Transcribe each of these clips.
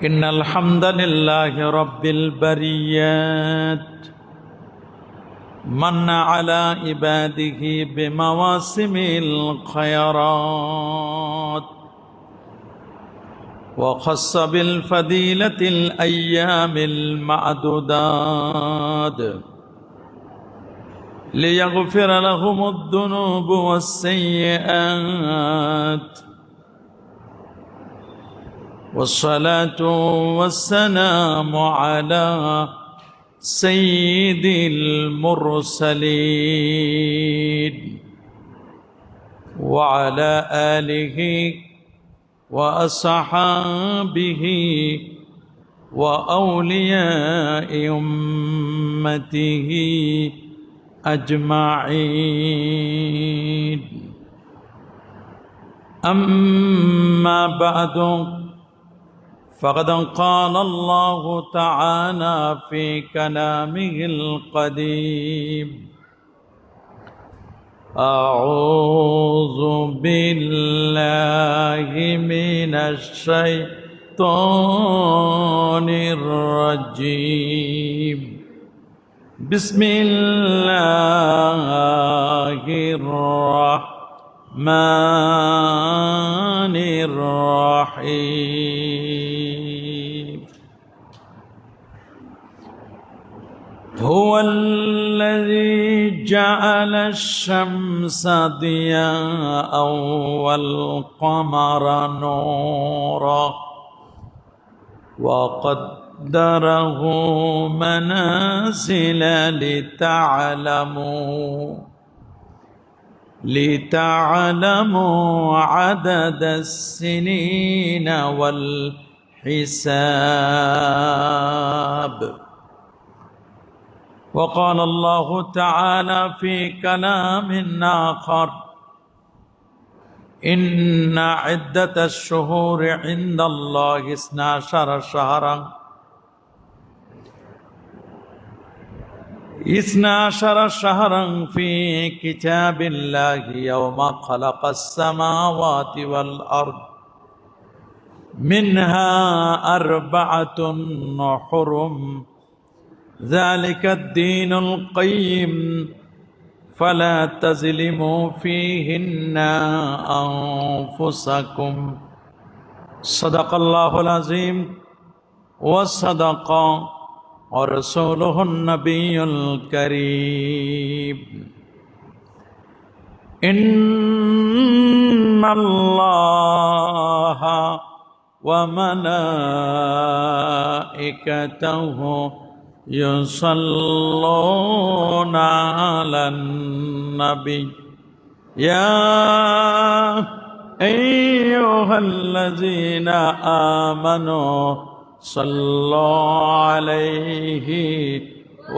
إن الحمد لله رب البريات من على عباده بمواسم الخيرات وخص بالفضيلة الأيام المعدودات ليغفر لهم الذنوب والسيئات والصلاة والسلام على سيد المرسلين وعلى آله وأصحابه وأولياء أمته أجمعين. أما بعد فقد قال الله تعالى في كلامه القديم: أعوذ بالله من الشيطان الرجيم. بسم الله الرحمن الرحيم. هو الذي جعل الشمس ضياء والقمر نورا وقدره منازل لتعلموا عدد السنين والحساب. وقال الله تعالى في كلام آخر: إن عدة الشهور عند الله 12 شهرا في كتاب الله يوم خلق السماوات والأرض منها 4 حرم ذلك الدين القيم فلا تظلموا فيهن أنفسكم. صدق الله العظيم وصدق ورسوله النبي الكريم. إن الله وملائكته يصلون على النبي يا أيها الذين آمنوا صلوا عليه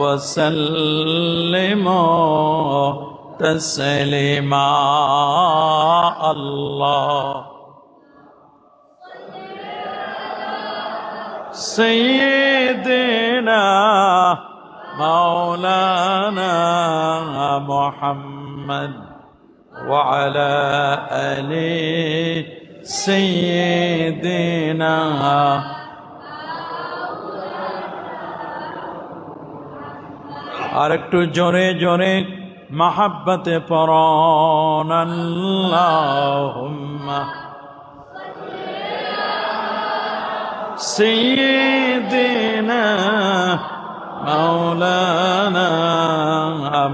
وسلموا تسليما. الله سيدنا مولانا محمد وعلى آل سيدنا আর একটু জোরে জোরে মহব্বতে পড়ুন আল্লাহুম্মা سيدنا مولانا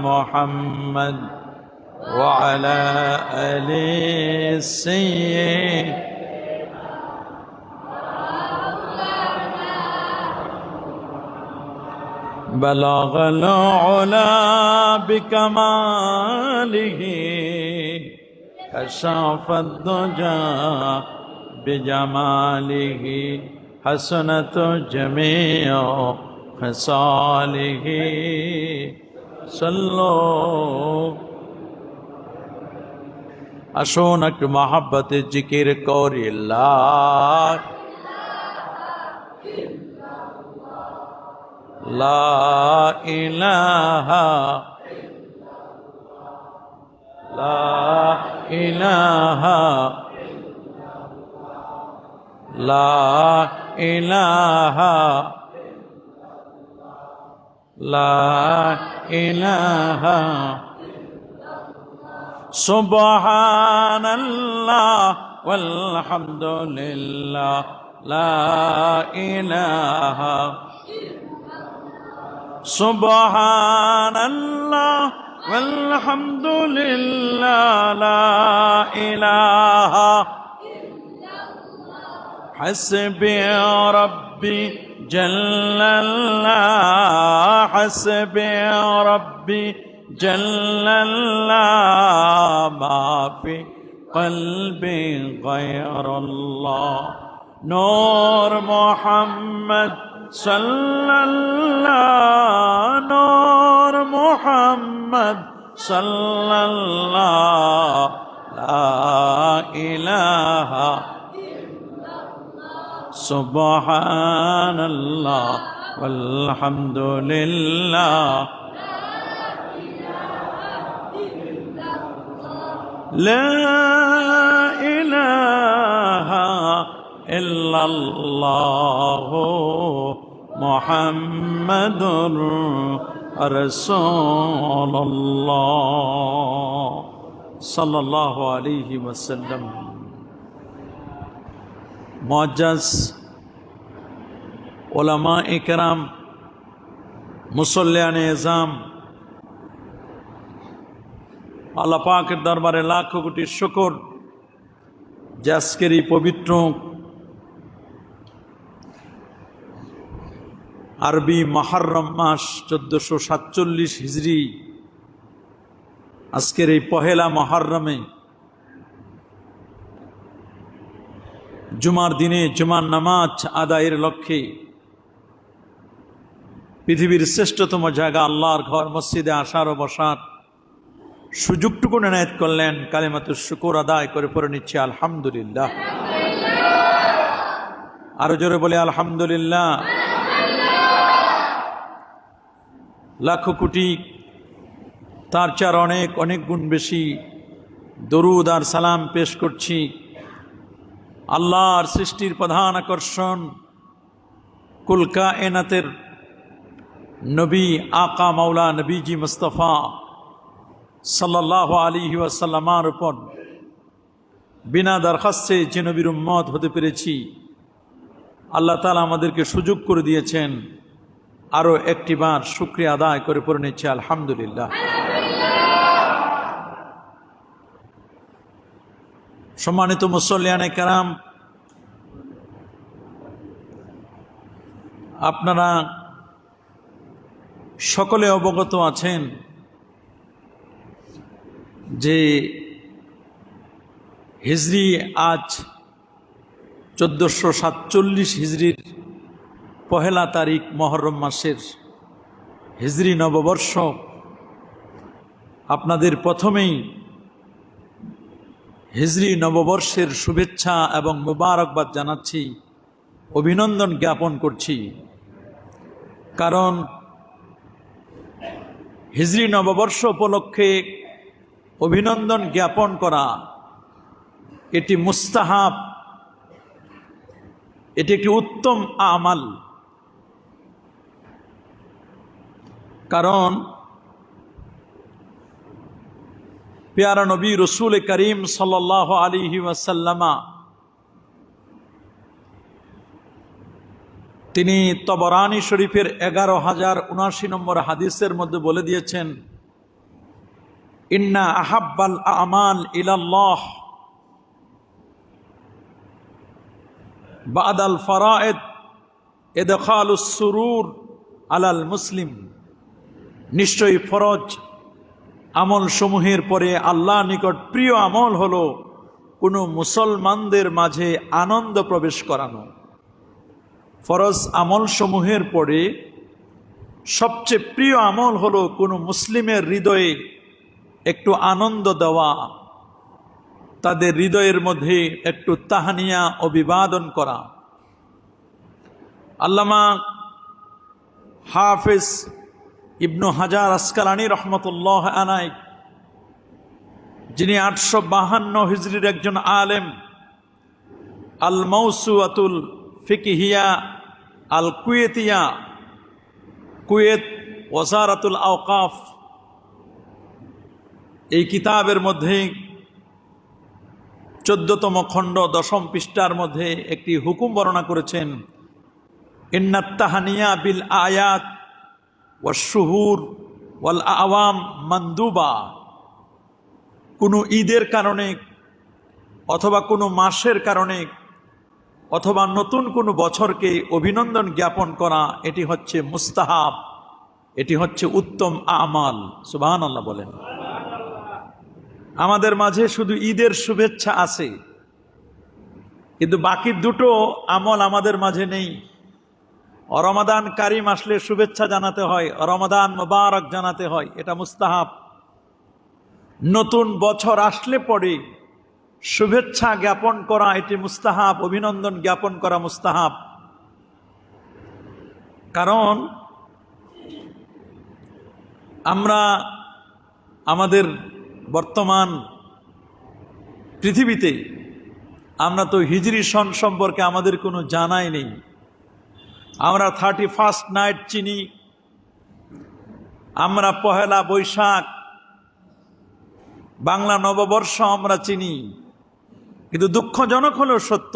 محمد وعلى آل سيدنا. بلغ العلا بكماله كشف الدجى بجماله حسنت جميع خصاله صلوا. আসুন একটু মহব্বতে জিকির করি লা ইলাহা লা ইলাহা লা ইলাহা সুবহানাল্লাহ ওয়ালহামদুলিল্লাহ লা ইলাহা সুবহানাল্লাহ ওয়ালহামদুলিল্লাহ লা ইলাহা হাসবি রাব্বি জাল্লাল্লাহ হাসবি রাব্বি জাল্লাল্লাহ মা ফি কলবি গায়রুল্লাহ নূর মুহাম্মদ সাল্লাল্লাহ নূর মুহাম্মদ সাল্লাল্লাহ লা ইলাহা সুবহানাল্লাহ ওয়ালহামদুলিল্লাহ লা ইলাহা ইল্লাল্লাহ মুহাম্মাদুর রাসূলুল্লাহ সাল্লাল্লাহু আলাইহি ওয়াসাল্লাম। মুআজ্জাজ উলামা ইকরাম, মুসল্লিয়ানে এজাম, আল্লাহ পাকের দরবারে লাখ কোটি শুকর যে আজকের এই পবিত্র আরবি মুহররম মাস 1447 হিজরি আজকের এই পহেলা মুহররমে জুমার দিনে জুমার নামাজ আদায়ের লক্ষ্যে পৃথিবীর শ্রেষ্ঠতম জায়গা আল্লাহর ঘর মসজিদে আসার ও বসার সুযোগটুকু এনায়েত করলেন। কালিমাতুশ শুকর আদায় করে পড়ে নিচ্ছে আলহামদুলিল্লাহ। আরো জোরে বলে আলহামদুলিল্লাহ। লাখ কোটি তার চার অনেক অনেক গুণ বেশি দরুদ আর সালাম পেশ করছি আল্লাহর সৃষ্টির প্রধান আকর্ষণ কুল কায়নাতের নবী আকা মাওলা নবীজি মুস্তাফা সাল্লাল্লাহু আলাইহি ওয়াসাল্লামের উপর বিনা দরখাস্তে যে নবীর উম্মত হতে পেরেছি আল্লাহ তাআলা আমাদেরকে সুযোগ করে দিয়েছেন। আরও একটি বার শুকরিয়া আদায় করে পড়ে নিচ্ছে আলহামদুলিল্লাহ। সম্মানিত মুসল্লিয়ানে কেরাম, আপনারা সকলে অবগত আছেন যে হিজরি আজ 1447 হিজরির পহেলা তারিখ মুহররম মাসের হিজরি নববর্ষ। আপনাদের প্রথমেই হিজরি নববর্ষের শুভেচ্ছা এবং মুবারকবাদ জানাচ্ছি, অভিনন্দন জ্ঞাপন করছি। কারণ হিজরি নববর্ষ উপলক্ষে অভিনন্দন জ্ঞাপন করা এটি মুস্তাহাব, এটি একটি উত্তম আমাল। কারণ প্যারা নবী রসুল করিম সাল্লাল্লাহু আলাইহি ওয়াসাল্লামা তিনি তবরানী শরীফের 11,079 নম্বর হাদিসের মধ্যে বলে দিয়েছেন, ইন্না আহাব্বাল আমাল ইলাল্লাহ বাদাল ফারায়েদ ইদখালুস সুরুর আলাল মুসলিম। নিশ্চয়ই ফরজ আমল সমূহের পরে আল্লাহ নিকট প্রিয় আমল হলো কোনো মুসলমানদের মাঝে আনন্দ প্রবেশ করানো। ফরজ আমল সমূহের পরে সবচেয়ে প্রিয় আমল হলো কোনো মুসলিমের হৃদয়ে একটু আনন্দ দেওয়া, তাদের হৃদয়ের মধ্যে একটু তাহানিয়া অভিবাদন করা। আল্লামা হাফেজ ইবনু হাজার আসকালানী রহমতুল্লাহ আলাইহি, যিনি 852 হিজরির একজন আলেম, আল মাউসুআতুল ফিকহিয়া আল কুয়েতিয়া, কুয়েত ওয়াজারাতুল আওকাফ, এই কিতাবের মধ্যে 14তম খণ্ড 10ম পৃষ্ঠার মধ্যে একটি হুকুম বর্ণনা করেছেন, ইন্নাত তাহানিয়া বিল আয়াত ওয়াশ শুহুর ওয়াল আওয়াম মানদুবা। কোনো ঈদের কারণে অথবা কোনো মাসের কারণে অথবা নতুন কোনো বছরকে অভিনন্দন জ্ঞাপন করা, এটি হচ্ছে মুস্তাহাব, এটি হচ্ছে উত্তম আমাল। সুবহানাল্লাহ বলেন। আমাদের মাঝে শুধু ঈদের শুভেচ্ছা আছে, কিন্তু বাকি দুটো আমল আমাদের মাঝে নেই। রমাদান কারিম আসলে শুভেচ্ছা জানাতে হয়, রমাদান মুবারক জানাতে হয়, এটা মুস্তাহাব। নতুন বছর আসলে পরে শুভেচ্ছা জ্ঞাপন করা এটি মুস্তাহাব, অভিনন্দন জ্ঞাপন করা মুস্তাহাব। কারণ আমরা আমাদের বর্তমান পৃথিবীতে আমরা তো হিজরি সন সম্পর্কে আমাদের কোনো জানাই নেই। আমরা 31st নাইট চিনি, আমরা পহেলা বৈশাখ বাংলা নববর্ষ আমরা চিনি, কিন্তু দুঃখজনক হলেও সত্য,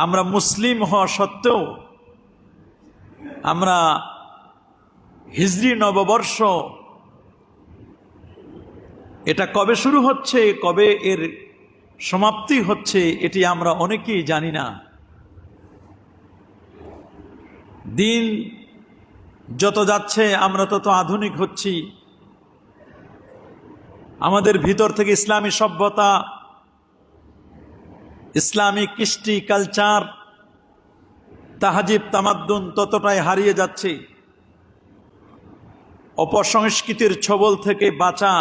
আমরা মুসলিম হওয়া সত্ত্বেও আমরা হিজরি নববর্ষ এটা কবে শুরু হচ্ছে, কবে এর সমাপ্তি হচ্ছে, এটি আমরা অনেকেই জানি না। দিন যত যাচ্ছে আমরা তত আধুনিক হচ্ছি, আমাদের ভিতর থেকে ইসলামী সভ্যতা, ইসলামী কৃষ্টি কালচার, তাহাজিব তামাদ্দুন ততটাই হারিয়ে যাচ্ছে। অপসংস্কৃতির ছবল থেকে বাঁচা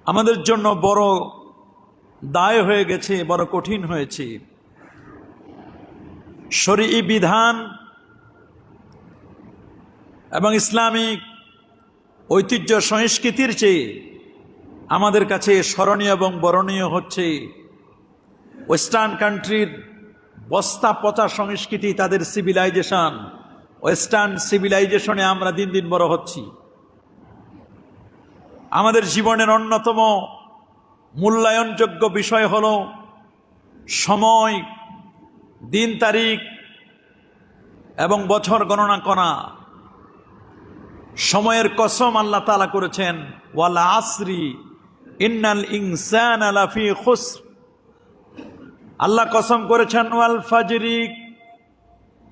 আমাদের জন্য বড় দায় হয়ে গেছে, বড় কঠিন হয়েছে। শরঈ বিধান এবং ইসলামিক ঐতিহ্য সংস্কৃতির চেয়ে আমাদের কাছে স্মরণীয় এবং বরণীয় হচ্ছে ওয়েস্টার্ন কান্ট্রির বস্তা পচা সংস্কৃতি, তাদের সিভিলাইজেশন। ওয়েস্টার্ন সিভিলাইজেশনে আমরা দিন দিন বড় হচ্ছি। আমাদের জীবনের অন্যতম মূল্যায়নযোগ্য বিষয় হল সময়, দিন তারিখ এবং বছর গণনা করা। সময়ের কসম আল্লাহ তাআলা করেছেন, ওয়াল আসরি ইন্নাল ইনসানা লাফি খুসর। আল্লাহ কসম করেছেন ওয়াল ফাজরি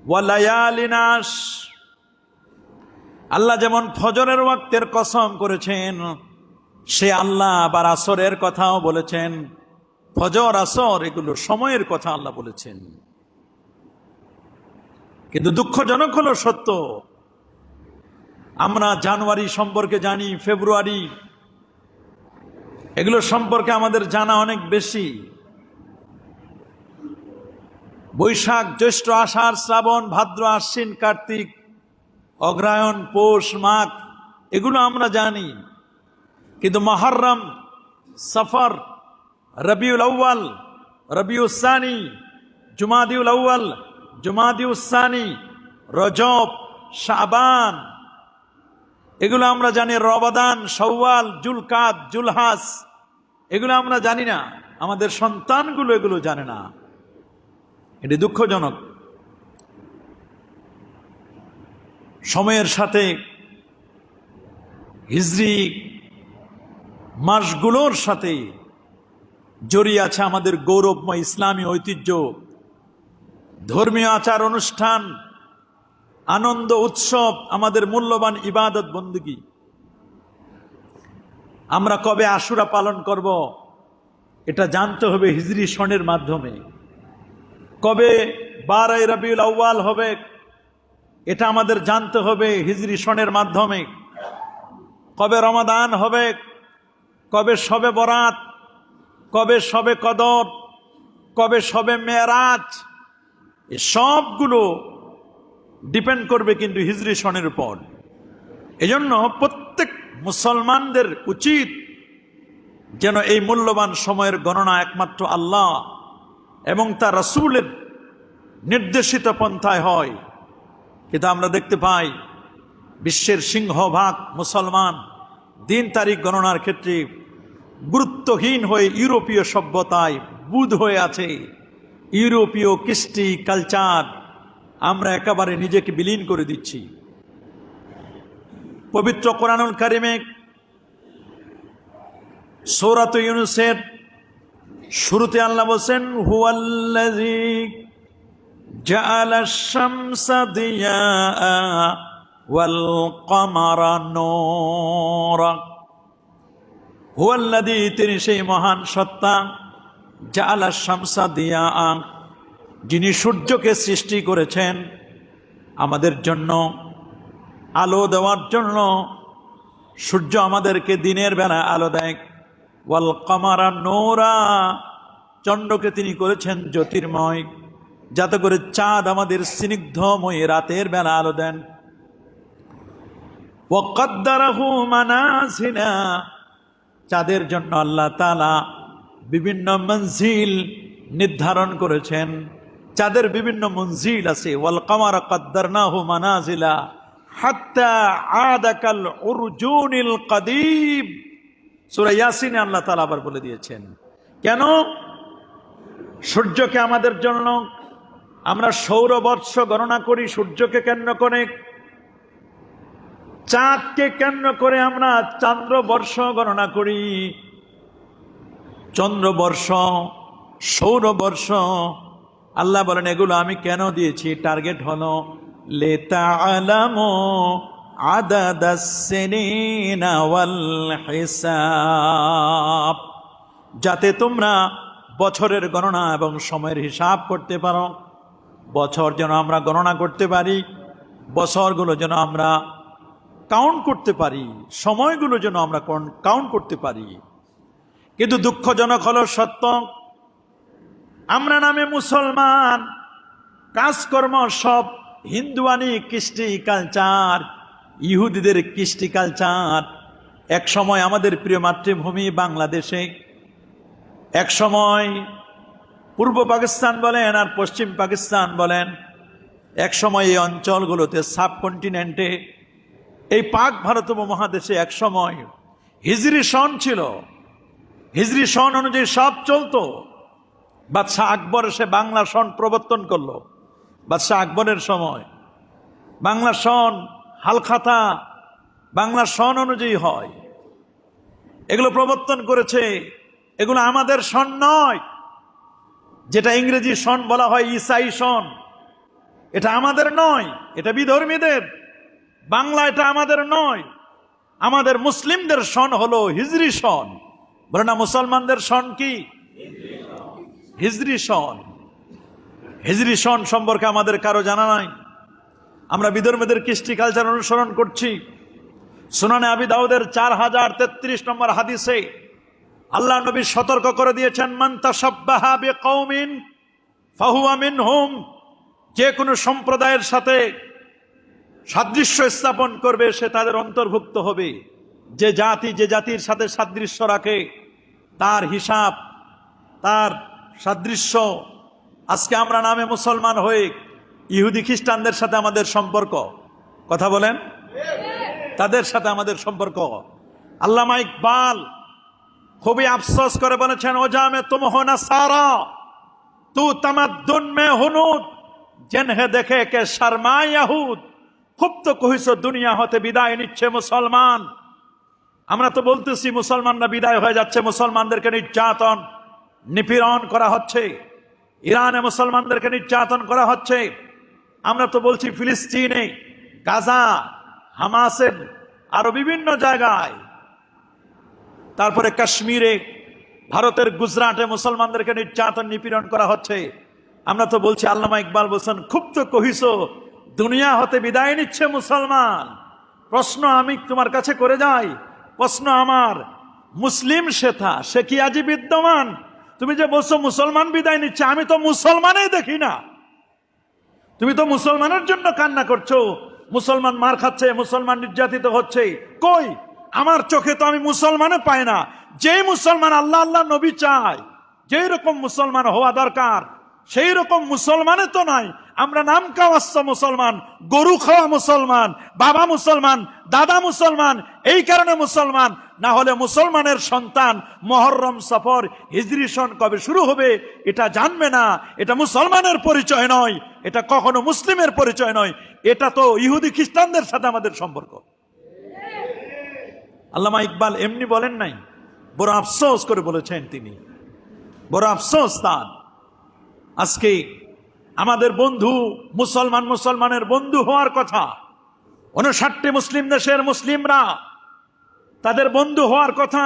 ওয়া লায়ালিন আশ। আল্লাহ যেমন ফজরের ওয়াক্তের কসম করেছেন, সে আল্লাহ আবার আসরের কথাও বলেছেন। ফজর আসর এগুলো সময়ের কথা আল্লাহ বলেছেন। কিন্তু দুঃখজনক হলো সত্য, আমরা জানুয়ারি সম্পর্কে জানি, ফেব্রুয়ারি, এগুলো সম্পর্কে আমাদের জানা অনেক বেশি। বৈশাখ, জ্যৈষ্ঠ, আষাঢ়, শ্রাবণ, ভাদ্র, আশ্বিন, কার্তিক, অগ্রহায়ণ, পৌষ, মাঘ, এগুলো আমরা জানি। কিন্তু মুহররম, সফর, রবিউল আউয়াল, রবিউস সানি, জুমাদিউল আউয়াল, জুমাদিউস সানি, রজব, শাবান, এগুলো আমরা জানি। রমাদান, শাওয়াল, জুলকাদ, জুলহাস, এগুলো আমরা জানি না। আমাদের সন্তানগুলো এগুলো জানে না। এটি দুঃখজনক। সময়ের সাথে হিজরি মাসগুলোর সাথে জড়িয়ে আছে আমাদের গৌরবময় ইসলামী ঐতিহ্য, ধর্মীয় আচার অনুষ্ঠান, আনন্দ উৎসব, আমাদের মূল্যবান ইবাদত বন্দেগী। আমরা কবে আশুরা পালন করব এটা জানতে হবে হিজরি সনের মাধ্যমে। কবে 12 রবিউল আউয়াল হবে এটা আমাদের জানতে হবে হিজরি সনের মাধ্যমে। কবে রমাদান হবে, কবে শবে বরাত, কবে শবে কদর, কবে শবে মেরাজ, এই সবগুলো ডিপেন্ড করবে কিন্তু হিজরি সনের উপর। এজন্য প্রত্যেক মুসলমানদের উচিত যেন এই মূল্যবান সময়ের গণনা একমাত্র আল্লাহ এবং তা রাসূলের নির্দেশিত পন্থায় হয়। কিন্তু আমরা দেখতে পাই বিশ্বের সিংহভাগ মুসলমান দিন তারিখ গণনার ক্ষেত্রে গুরুত্বহীন হয়ে ইউরোপীয় সভ্যতায় বুঁদ হয়ে আছে। ইউরোপীয় কৃষ্টি কালচার আমরা একেবারে নিজেকে বিলীন করে দিচ্ছি। পবিত্র কোরআনুল কারিমে সূরাত ইউনূসের শুরুতে আল্লাহ বলেন, হুয়াল্লাযী জাআলাশ শামসা দিয়াআ ওয়াল কমারা নূরা। হুয়াল্লাযী, তিনি সেই মহান সত্তা, জাআলাশ শামসা দিয়াআ, যিনি সূর্যকে সৃষ্টি করেছেন আমাদের জন্য আলো দেওয়ার জন্য। সূর্য আমাদেরকে দিনের বেলা আলো দেয়। ওয়াল কমারা নূরা, চন্দ্রকে তিনি করেছেন জ্যোতির্ময়, যাতে করে চাঁদ আমাদের স্নিগ্ধময় রাতের বেলা আলো দেন। ওয়া কদ্দারাহু মানাজিলা, চাঁদের জন্য আল্লাহ তাআলা বিভিন্ন মঞ্জিল নির্ধারণ করেছেন। চাঁদের বিভিন্ন মঞ্জিল আছে। ওয়াল কমারা কদ্দারনাহু মানাজিলা হাত্তা আদা কাল উরজুনিল কাদিম। সূরা ইয়াসিনে আল্লাহ তাআলা আবার বলে দিয়েছেন। কেন? সূর্যকে আমাদের জন্য, আমরা সৌরবর্ষ গণনা করি সূর্যকে কেন্দ্র করে, চাঁদকে কেন্দ্র করে আমরা চান্দ্রবর্ষ গণনা করি। চন্দ্রবর্ষ, সৌরবর্ষ, আল্লাহ বলেন এগুলো আমি কেন দিয়েছি? টার্গেট হলো লিতাআলামু আদাদাস সিনিনা ওয়াল হিসাব, যাতে তোমরা বছরের গণনা এবং সময়ের হিসাব করতে পারো। বছর যেন আমরা গণনা করতে পারি, বছরগুলো যেন আমরা কাউন্ট করতে পারি, সময়গুলো যেন আমরা কাউন্ট করতে পারি। কিন্তু দুঃখজনক হলো সত্য, আমরা নামে মুসলমান, কাজকর্ম সব হিন্দুয়ানি কৃষ্টি কালচার, ইহুদিদের কৃষ্টি কালচার। এক সময় আমাদের প্রিয় মাতৃভূমি বাংলাদেশে, এক সময় পূর্ব পাকিস্তান বলেন আর পশ্চিম পাকিস্তান বলেন, এক সময় এই অঞ্চলগুলোতে সাবকন্টিনেন্টে, এই পাক ভারত উপমহাদেশে এক সময় হিজরি সন ছিল। হিজরি সন অনুযায়ী সব চলতো। বাদশাহ আকবর এসে বাংলা সন প্রবর্তন করলো। বাদশাহ আকবরের সময় বাংলা সন, হালখাতা বাংলা সন অনুযায়ী হয়, এগুলো প্রবর্তন করেছে। এগুলো আমাদের সন নয়। যেটা ইংরেজি সন বলা হয় ঈসাই সন, এটা আমাদের নয়, এটা বিধর্মীদের। বাংলা এটা আমাদের নয়। আমাদের মুসলিমদের সন হলো হিজরি সন। বলে না, মুসলমানদের সন কি? হিজরি সন। হিজরি সন সম্পর্কে আমাদের কারো জানা নাই। আমরা বিধর্মীদের কৃষ্টি কালচার অনুসরণ করছি। সুনানে আবি দাউদের 4033 নম্বর হাদিসে আল্লাহ নবী সতর্ক করে দিয়েছেন, মান তাশাব্বাহা বিকওমিন ফাহুয়া মিনহুম, যে কোনো সম্প্রদায়ের সাথে সাদৃশ্য স্থাপন করবে সে তাদের অন্তর্ভুক্ত হবে। যে জাতি যে জাতির সাথে সাদৃশ্য রাখে তার হিসাব, তার সাদৃশ্য। আজকে আমরা নামে মুসলমান হয়ে ইহুদি খ্রিস্টানদের সাথে আমাদের সম্পর্ক, কথা বলেন, তাদের সাথে আমাদের সম্পর্ক। আল্লামা ইকবাল খুবই আফসোস করে বলেছেন, ও জামে তুম হো না সারা তু তামাদ্দুন মে হুনুদ জিনহে দেখে কে শর্মা ইয়াহুদ। খুব তো কহিস দুনিয়া হতে বিদায় নিচ্ছে মুসলমান। আমরা তো বলতেছি মুসলমানরা বিদায় হয়ে যাচ্ছে, মুসলমানদেরকে নির্যাতন নিপীড়ন করা হচ্ছে, ইরানে মুসলমানদেরকে নির্যাতন করা হচ্ছে। আমরা তো বলছি ফিলিস্তিনে, গাজা, হামাসের আরো বিভিন্ন জায়গায়, তারপরে কাশ্মীরে, ভারতের গুজরাটে মুসলমানদেরকে নির্যাতন নিপীড়ন করা হচ্ছে। আমরা তো বলছি, আল্লামা ইকবাল বলছেন, খুব তো কহিস দুনিয়া হতে বিদায় নিচ্ছে মুসলমান। প্রশ্ন আমি তোমার কাছে করে যাই, প্রশ্ন আমার, মুসলিম শেথা সে কি আজি বিদ্যমান? তুমি যে বলছো মুসলমান বিদায় নিচ্ছে, আমি তো মুসলমানই দেখি না। তুমি তো মুসলমানের জন্য কান্না করছো, মুসলমান মার খাচ্ছে, মুসলমান নির্যাতিত হচ্ছে। কই, আমার চোখে তো আমি মুসলমানে পাই না। যেই মুসলমান আল্লাহ আল্লাহ নবী চায়, যেই রকম মুসলমান হওয়া দরকার সেই রকম মুসলমানে তো নাই। আমরা নাম কাওয়াচ্ছা মুসলমান, গরু খাওয়া মুসলমান, বাবা মুসলমান, দাদা মুসলমান, এই কারণে মুসলমান। না হলে মুসলমানের সন্তান মুহররম, সফর, হিজরি সন কবে শুরু হবে এটা জানবে না। এটা মুসলমানের পরিচয় নয়, এটা কখনো মুসলিমের পরিচয় নয়, এটা তো ইহুদি খ্রিস্টানদের সাথে আমাদের সম্পর্ক। আল্লামা ইকবাল এমনি বলেন নাই, বড় আফসোস করে বলেছেন তিনি, বড় আফসোস তার। আজকে আমাদের বন্ধু মুসলমানের বন্ধু হওয়ার কথা, 59টি মুসলিম দেশের মুসলিমরা তাদের বন্ধু হওয়ার কথা,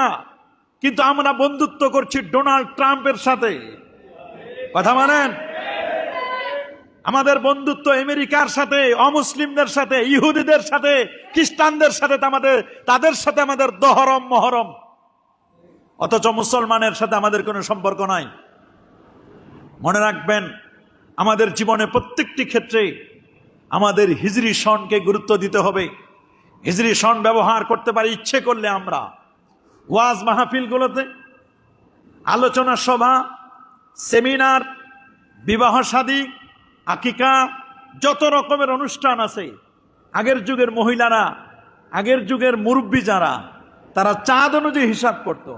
কিন্তু আমরা বন্ধুত্ব করছি ডোনাল্ড ট্রাম্পের সাথে। কথা মানেন? আমাদের বন্ধুত্ব আমেরিকার সাথে, অমুসলিমদের সাথে, ইহুদিদের সাথে, খ্রিস্টানদের সাথে, তাদের সাথে আমাদের দহরম মহরম, অথচ মুসলমানের সাথে আমাদের কোনো সম্পর্ক নাই। মনে রাখবেন, আমাদের জীবনে প্রত্যেকটি ক্ষেত্রে আমাদের হিজরি সনকে গুরুত্ব দিতে হবে। হিজরি সন ব্যবহার করতে পারি ইচ্ছে করলে আমরা ওয়াজ মাহফিলগুলোতে, আলোচনা সভা, সেমিনার, বিবাহ শাদী, আকিকা, যত রকমের অনুষ্ঠান আছে। আগের যুগের মহিলারা, আগের যুগের মুরব্বী যারা, তারা চাঁদ অনুযায়ী হিসাব করত।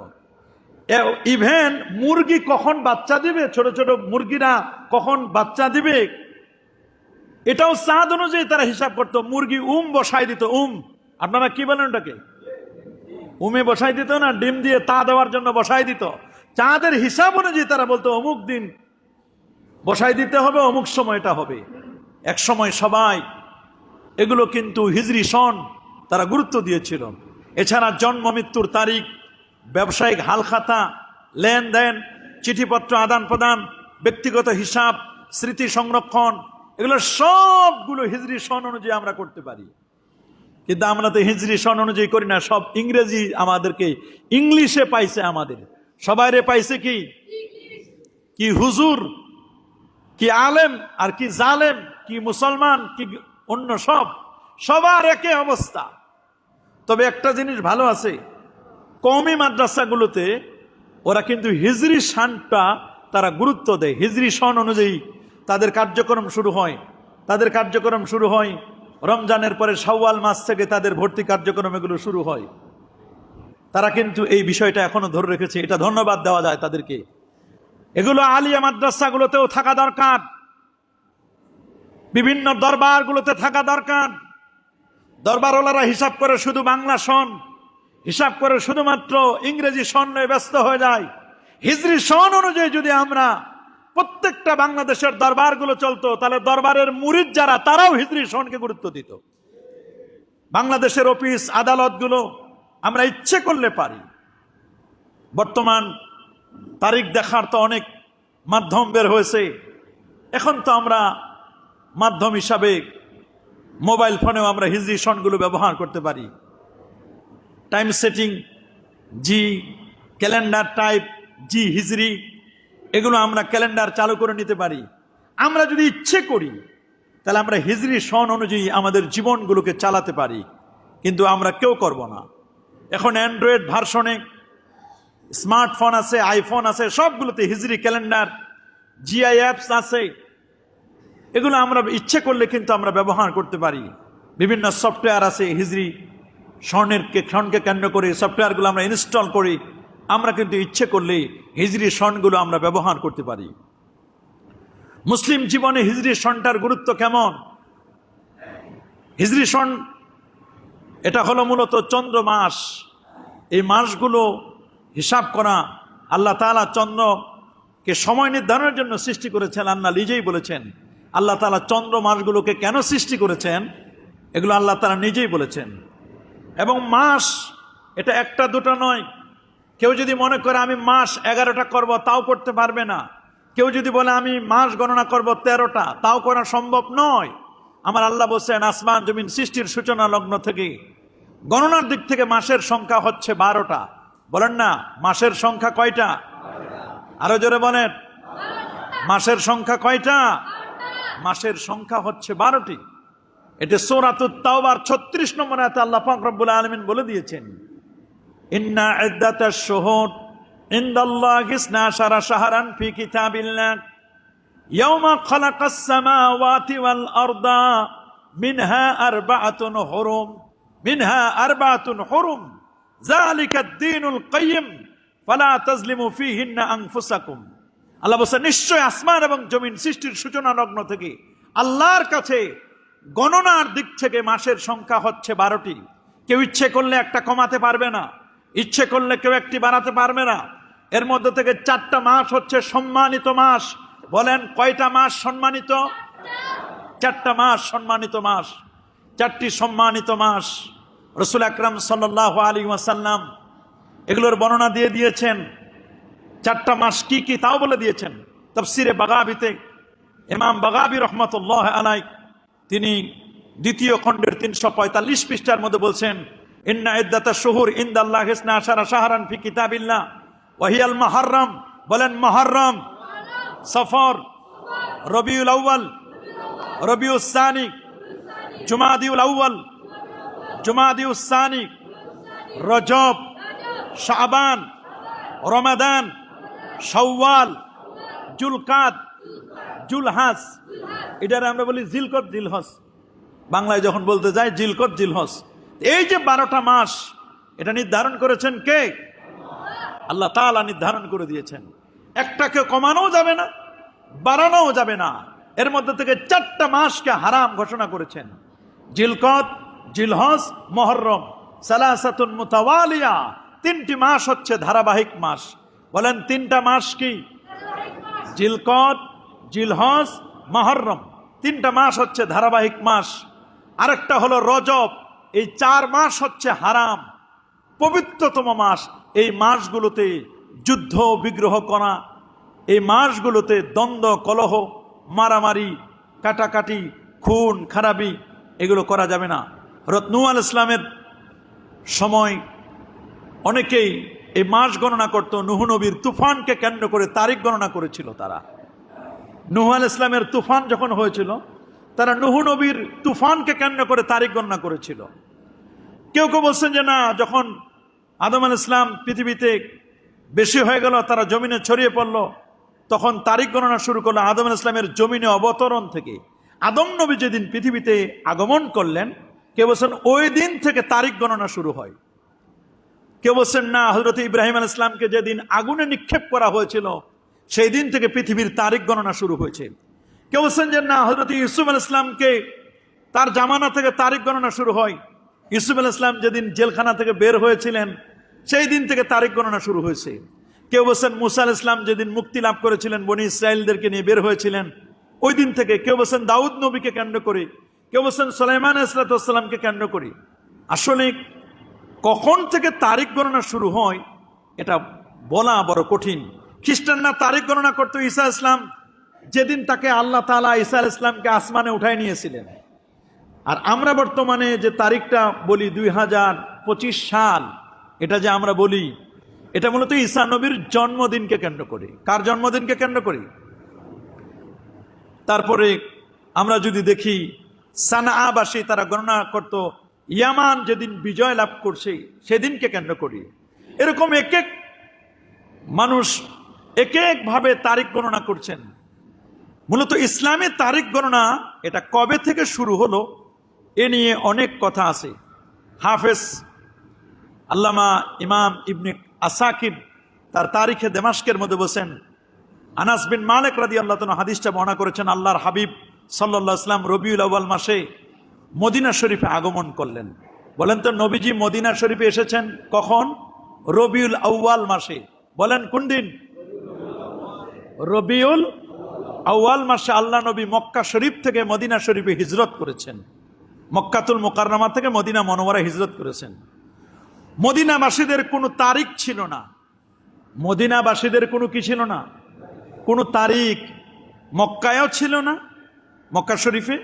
ইভেন মুরগি কখন বাচ্চা দিবে, ছোট ছোট মুরগিরা কখন বাচ্চা দিবে, এটাও চাঁদ অনুযায়ী তারা হিসাব করত। মুরগি বসাই দিত। আপনারা কি বলেন ওটাকে? উমে বসাই দিত না, ডিম দিয়ে তা দেওয়ার জন্য বসাই দিত। চাঁদের হিসাব অনুযায়ী তারা বলতো অমুক দিন বসাই দিতে হবে, অমুক সময় এটা হবে। এক সময় সবাই এগুলো কিন্তু হিজরি সন তারা গুরুত্ব দিয়েছিল। এছাড়া জন্ম মৃত্যুর তারিখ, ব্যবসায়িক হালখাতা, লেনদেন, চিঠিপত্র আদান প্রদান, ব্যক্তিগত হিসাব, স্মৃতি সংরক্ষণ, এগুলো সবগুলো হিজরি সন অনুযায়ী আমরা করতে পারি। কিন্তু আমরা তো হিজরি সন অনুযায়ী করি না, সব ইংরেজি আমাদেরকে ইংলিশে পাইছে। আমাদের সবাইরে পাইছে কি হুজুর, কি আলেম, আর কি জালেম, কি মুসলমান, কি অন্য, সবার একই অবস্থা। তবে একটা জিনিস ভালো আছে, কওমি মাদ্রাসাগুলোতে ওরা কিন্তু হিজরি সনটা তারা গুরুত্ব দেয়। হিজরি সন অনুযায়ী তাদের কার্যক্রম শুরু হয়। রমজানের পরে শাওয়াল মাস থেকে তাদের ভর্তি কার্যক্রম এগুলো শুরু হয়। তারা কিন্তু এই বিষয়টা এখনো ধরে রেখেছে, এটা ধন্যবাদ দেওয়া যায় তাদেরকে। এগুলো আলিয়া মাদ্রাসাগুলোতেও থাকা দরকার, বিভিন্ন দরবারগুলোতে থাকা দরকার। দরবারওয়ালারা হিসাব করে শুধু বাংলা সন, হিসাব করে শুধুমাত্র ইংরেজি সন নিয়ে ব্যস্ত হয়ে যায়। হিজরি সন অনুযায়ী যদি আমরা প্রত্যেকটা বাংলাদেশের দরবারগুলো চলতো, তাহলে দরবারের মুরিদ যারা, তারাও হিজরি সনকে গুরুত্ব দিত। বাংলাদেশের অফিস আদালতগুলো আমরা ইচ্ছে করলে পারি। বর্তমান তারিখ দেখার তো অনেক মাধ্যম বের হয়েছে। এখন তো আমরা মাধ্যম হিসাবে মোবাইল ফোনেও আমরা হিজরি সনগুলো ব্যবহার করতে পারি। টাইম সেটিং, জি ক্যালেন্ডার টাইপ, জি হিজরি, এগুলো আমরা ক্যালেন্ডার চালু করে নিতে পারি। আমরা যদি ইচ্ছে করি তাহলে আমরা হিজরি সন অনুযায়ী আমাদের জীবনগুলোকে চালাতে পারি, কিন্তু আমরা কেউ করব না। এখন অ্যান্ড্রয়েড ভার্সনে স্মার্টফোন আছে, আইফোন আছে, সবগুলোতে হিজরি ক্যালেন্ডার, জিআই অ্যাপস আছে। এগুলো আমরা ইচ্ছে করলে কিন্তু আমরা ব্যবহার করতে পারি। বিভিন্ন সফটওয়্যার আছে হিজরি সনকে কেন্দ্র করে, সফটওয়্যারগুলো আমরা ইনস্টল করি। আমরা কিন্তু ইচ্ছে করলে হিজরি সনগুলো আমরা ব্যবহার করতে পারি। মুসলিম জীবনে হিজরি সনটার গুরুত্ব কেমন? হিজরি সন এটা হলো মূলত চন্দ্র মাস। এই মাসগুলো হিসাব করা, আল্লাহ তাআলা চন্দ্রকে সময় নির্ধারণের জন্য সৃষ্টি করেছেন। আল্লাহ নিজেই বলেছেন, আল্লাহ তাআলা চন্দ্র মাসগুলোকে কেন সৃষ্টি করেছেন এগুলো আল্লাহ তাআলা নিজেই বলেছেন। এবং মাস এটা একটা দুটো নয়। কেউ যদি মনে করে আমি মাস 11টা করব, তাও করতে পারবে না। কেউ যদি বলে আমি মাস গণনা করব 13টা, তাও করা সম্ভব নয়। আমার আল্লাহ বলছেন, আসমান জমিন সৃষ্টির সূচনা লগ্ন থেকে গণনার দিক থেকে মাসের সংখ্যা হচ্ছে 12টা। বলেন না, মাসের সংখ্যা কয়টা? আরো জোরে বলেন, মাসের সংখ্যা কয়টা? মাসের সংখ্যা হচ্ছে 12টি। এটা সূরাতুত তাওবার 36 নম্বর আয়াতে আল্লাহ পাক রব্বুল আলামিন বলে দিয়েছেন, ইন্না ইদ্দাতাশ শুহুর ইনদাল্লাহি 12 শাহরান ফি কিতাবিল্লাহ। ইয়াউমা খালাকাস সামাওয়াতি ওয়াল আরদা মিনহা আরবাআতুন হুরুম যালিকা আদ-দীনুল কাইয়্যিম ফালা তাজলিমু ফীহিন্না আনফুসাকুম। আল্লাহ বলেন, নিশ্চয় আসমান এবং জমিন সৃষ্টির সূচনা লগ্ন থেকে আল্লাহর কাছে গণনার দিক থেকে মাসের সংখ্যা হচ্ছে 12টি। কেউ ইচ্ছে করলে একটা কমাতে পারবে না, ইচ্ছে করলে কেউ একটি বাড়াতে পারবে না। এর মধ্যে থেকে 4টা মাস হচ্ছে সম্মানিত মাস। বলেন, কয়টা মাস সম্মানিত? 4টা মাস সম্মানিত মাস। 4টি সম্মানিত মাস রাসূল আকরাম সাল্লাল্লাহু আলাইহি ওয়াসাল্লাম এগুলোর বর্ণনা দিয়ে দিয়েছেন। 4টা মাস কি কি তাও বলে দিয়েছেন। তাফসিরে বাগাবিতে ইমাম বাগাবি রহমাতুল্লাহ আলাইহি তিনি 2য় খণ্ডের 345 পৃষ্ঠার মধ্যে বলছেন, ইন্না ইদ্দাতাশ শুহুর ইনদাল্লাহি 12 শাহরান ফি কিতাবিল্লাহ ওয়া হিয়াল মুহররম। বলেন, মুহররম, সফর, রবিউল আউয়াল, রবিউস সানি, জুমাদিউল আউয়াল, জুমাদিউস সানি, রজব, শাবান, রমাদান, শাওয়াল, জুলকাদ, জুলহাজ। এটারে আমরা বলি জিলকদ জিলহজ, বাংলায় যখন বলতে যাই জিলকদ জিলহজ। এই যে 12টা মাস, এটা নির্ধারণ করেছেন কে? আল্লাহ তাআলা নির্ধারণ করে দিয়েছেন। একটাকে কমানোও যাবে না, বাড়ানোও যাবে না। এর মধ্যে থেকে 4টা মাসকে হারাম ঘোষণা করেছেন। জিলকদ, জিলহজ, মুহররম, সালাসাতুন মুতাওয়ালিয়া। 3টি মাস হচ্ছে ধারাবাহিক মাস। বলেন, 3টা মাস কি? জিলকদ, জিলহজ, মুহররম। 3টা মাস হচ্ছে ধারাবাহিক মাস। আরেকটা হলো রজব। এই 4 মাস হচ্ছে হারাম, পবিত্রতম মাস। এই মাসগুলোতে যুদ্ধ বিগ্রহ করা, এই মাসগুলোতে দ্বন্দ্ব কলহ, মারামারি, কাটাকাটি, খুন খারাপি এগুলো করা যাবে না। হযরত নূহ আলাইহিস সালামের সময় অনেকেই এই মাস গণনা করত। নূহ নবীর তুফানকে কেন্দ্র করে তারিখ গণনা করেছিল তারা। নূহ আলাইহিস সালামের তুফান যখন হয়েছিল, তারা নূহ নবীর তুফানকে কেন্দ্র করে তারিখ গণনা করেছিল। কেউ কেউ বলছেন যে না, যখন আদম আলাইহিস সালাম পৃথিবীতে বেশি হয়ে গেল, তারা জমিনে ছড়িয়ে পড়ল, তখন তারিখ গণনা শুরু করলো আদম আলাইহিস সালামের জমিনে অবতরণ থেকে। আদম নবী যেদিন পৃথিবীতে আগমন করলেন, কেউ বলছেন ওই দিন থেকে তারিখ গণনা শুরু হয়। কেউ বলছেন না, হযরত ইব্রাহিম আলাইহিস সালামকে যেদিন আগুনে নিক্ষেপ করা হয়েছিল সেই দিন থেকে পৃথিবীর তারিখ গণনা শুরু হয়েছে। কেউ বলছেন যে না, হযরত ইউসুফ আলাইহিস সালামকে তার জামানা থেকে তারিখ গণনা শুরু হয়। ইউসুফ আলাইহিস সালাম যেদিন জেলখানা থেকে বের হয়েছিলেন সেই দিন থেকে তারিখ গণনা শুরু হয়েছে। কেউ বলছেন মুসা আলাইহিস সালাম যেদিন মুক্তি লাভ করেছিলেন, বনি ইসরায়েলদেরকে নিয়ে বের হয়েছিলেন, ওই দিন থেকে। কেউ বলছেন দাউদ নবীকে কেন্দ্র করে, কেউ বলছেন সুলাইমান আলাইহিস সালামকে কেন্দ্র করে। আসলে কখন থেকে তারিখ গণনা শুরু হয় এটা বলা বড় কঠিন। খ্রিস্টানরা তারিখ গণনা করতো ঈসা আলাইহিস সালাম যেদিন তাকে আল্লাহ তাআলা ঈসা আলাইহিস সালামকে আসমানে উঠায় নিয়েছিলেন। আর আমরা বর্তমানে যে তারিখটা বলি 2025 সাল, এটা যে আমরা বলি, এটা মূলত ঈসা নবীর জন্মদিনকে কেন্দ্র করে। কার জন্মদিনকে কেন্দ্র করি? তারপরে আমরা যদি দেখি সানাআবাসী তারা গণনা করত ইয়ামান যেদিন বিজয় লাভ করছে সেদিনকে কেন্দ্র করি। এরকম এক এক মানুষ এক একভাবে তারিখ গণনা করছেন। মূলত ইসলামের তারিখ গণনা এটা কবে থেকে শুরু হলো এ নিয়ে অনেক কথা আছে। হাফেজ আল্লামা ইমাম ইবনে আসাকির তার তারিখে দেমাশকের মধ্যে বসেন, আনাস বিন মালিক রাদিয়াল্লাহু তাআলা হাদিসটা বর্ণনা করেছেন। আল্লাহর হাবিব সাল্লাল্লাহু আলাইহি ওয়াসাল্লাম রবিউল আউয়াল মাসে মদিনা শরীফে আগমন করলেন। বলেন তো, নবীজি মদিনা শরীফে এসেছেন কখন? রবিউল আউয়াল মাসে। বলেন কোন দিন? রবিউল আউয়াল মাসে আল্লাহ নবী মক্কা শরীফ থেকে মদিনা শরীফে হিজরত করেছেন। মক্কাতুল মুকাররমা থেকে মদিনা মনোয়ারা হিজরত করেছেন। মদিনাবাসীদের কোনো তারিখ ছিল না। মদিনাবাসীদের কোনো কি ছিল না? কোনো তারিখ। মক্কায়ও ছিল না, মক্কা শরীফে,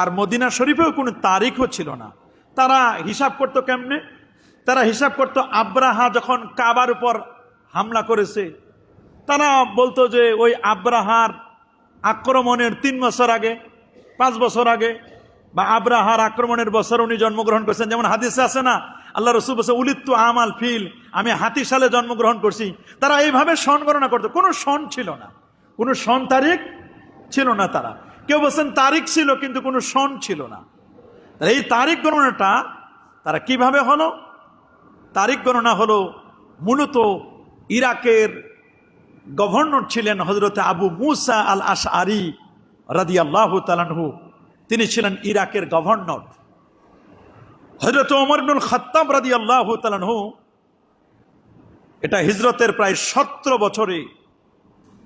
আর মদিনা শরীফেও কোনো তারিখও ছিল না। তারা হিসাব করতো কেমনে? তারা হিসাব করতো আব্রাহা যখন কাবার উপর হামলা করেছে, তারা বলতো যে ওই আব্রাহার আক্রমণের 3 বছর আগে, 5 বছর আগে, বা আব্রাহার আক্রমণের বছর উনি জন্মগ্রহণ করেছেন। যেমন হাদিসে আছে না, আল্লাহ রাসূল বলেছে উলিদতু আমাল ফিল, আমি হাতি সালে জন্মগ্রহণ করছি। তারা এইভাবে সন গণনা করতো। কোনো সন ছিল না, কোনো সন তারিখ ছিল না তারা। কেউ বলছেন তারিখ ছিল কিন্তু কোনো সন ছিল না। এই তারিখ গণনাটা তারা কিভাবে হলো? তারিখ গণনা হলো মূলত ইরাকের গভর্নর ছিলেন হযরত আবু মুসা আল আশআরী রাদিয়াল্লাহু তাআলা আনহু। তিনি ছিলেন ইরাকের গভর্নর। হযরত ওমর ইবনুল খাত্তাব রাদিয়াল্লাহু তাআলা আনহু, এটা হিজরতের প্রায় 17 বছরে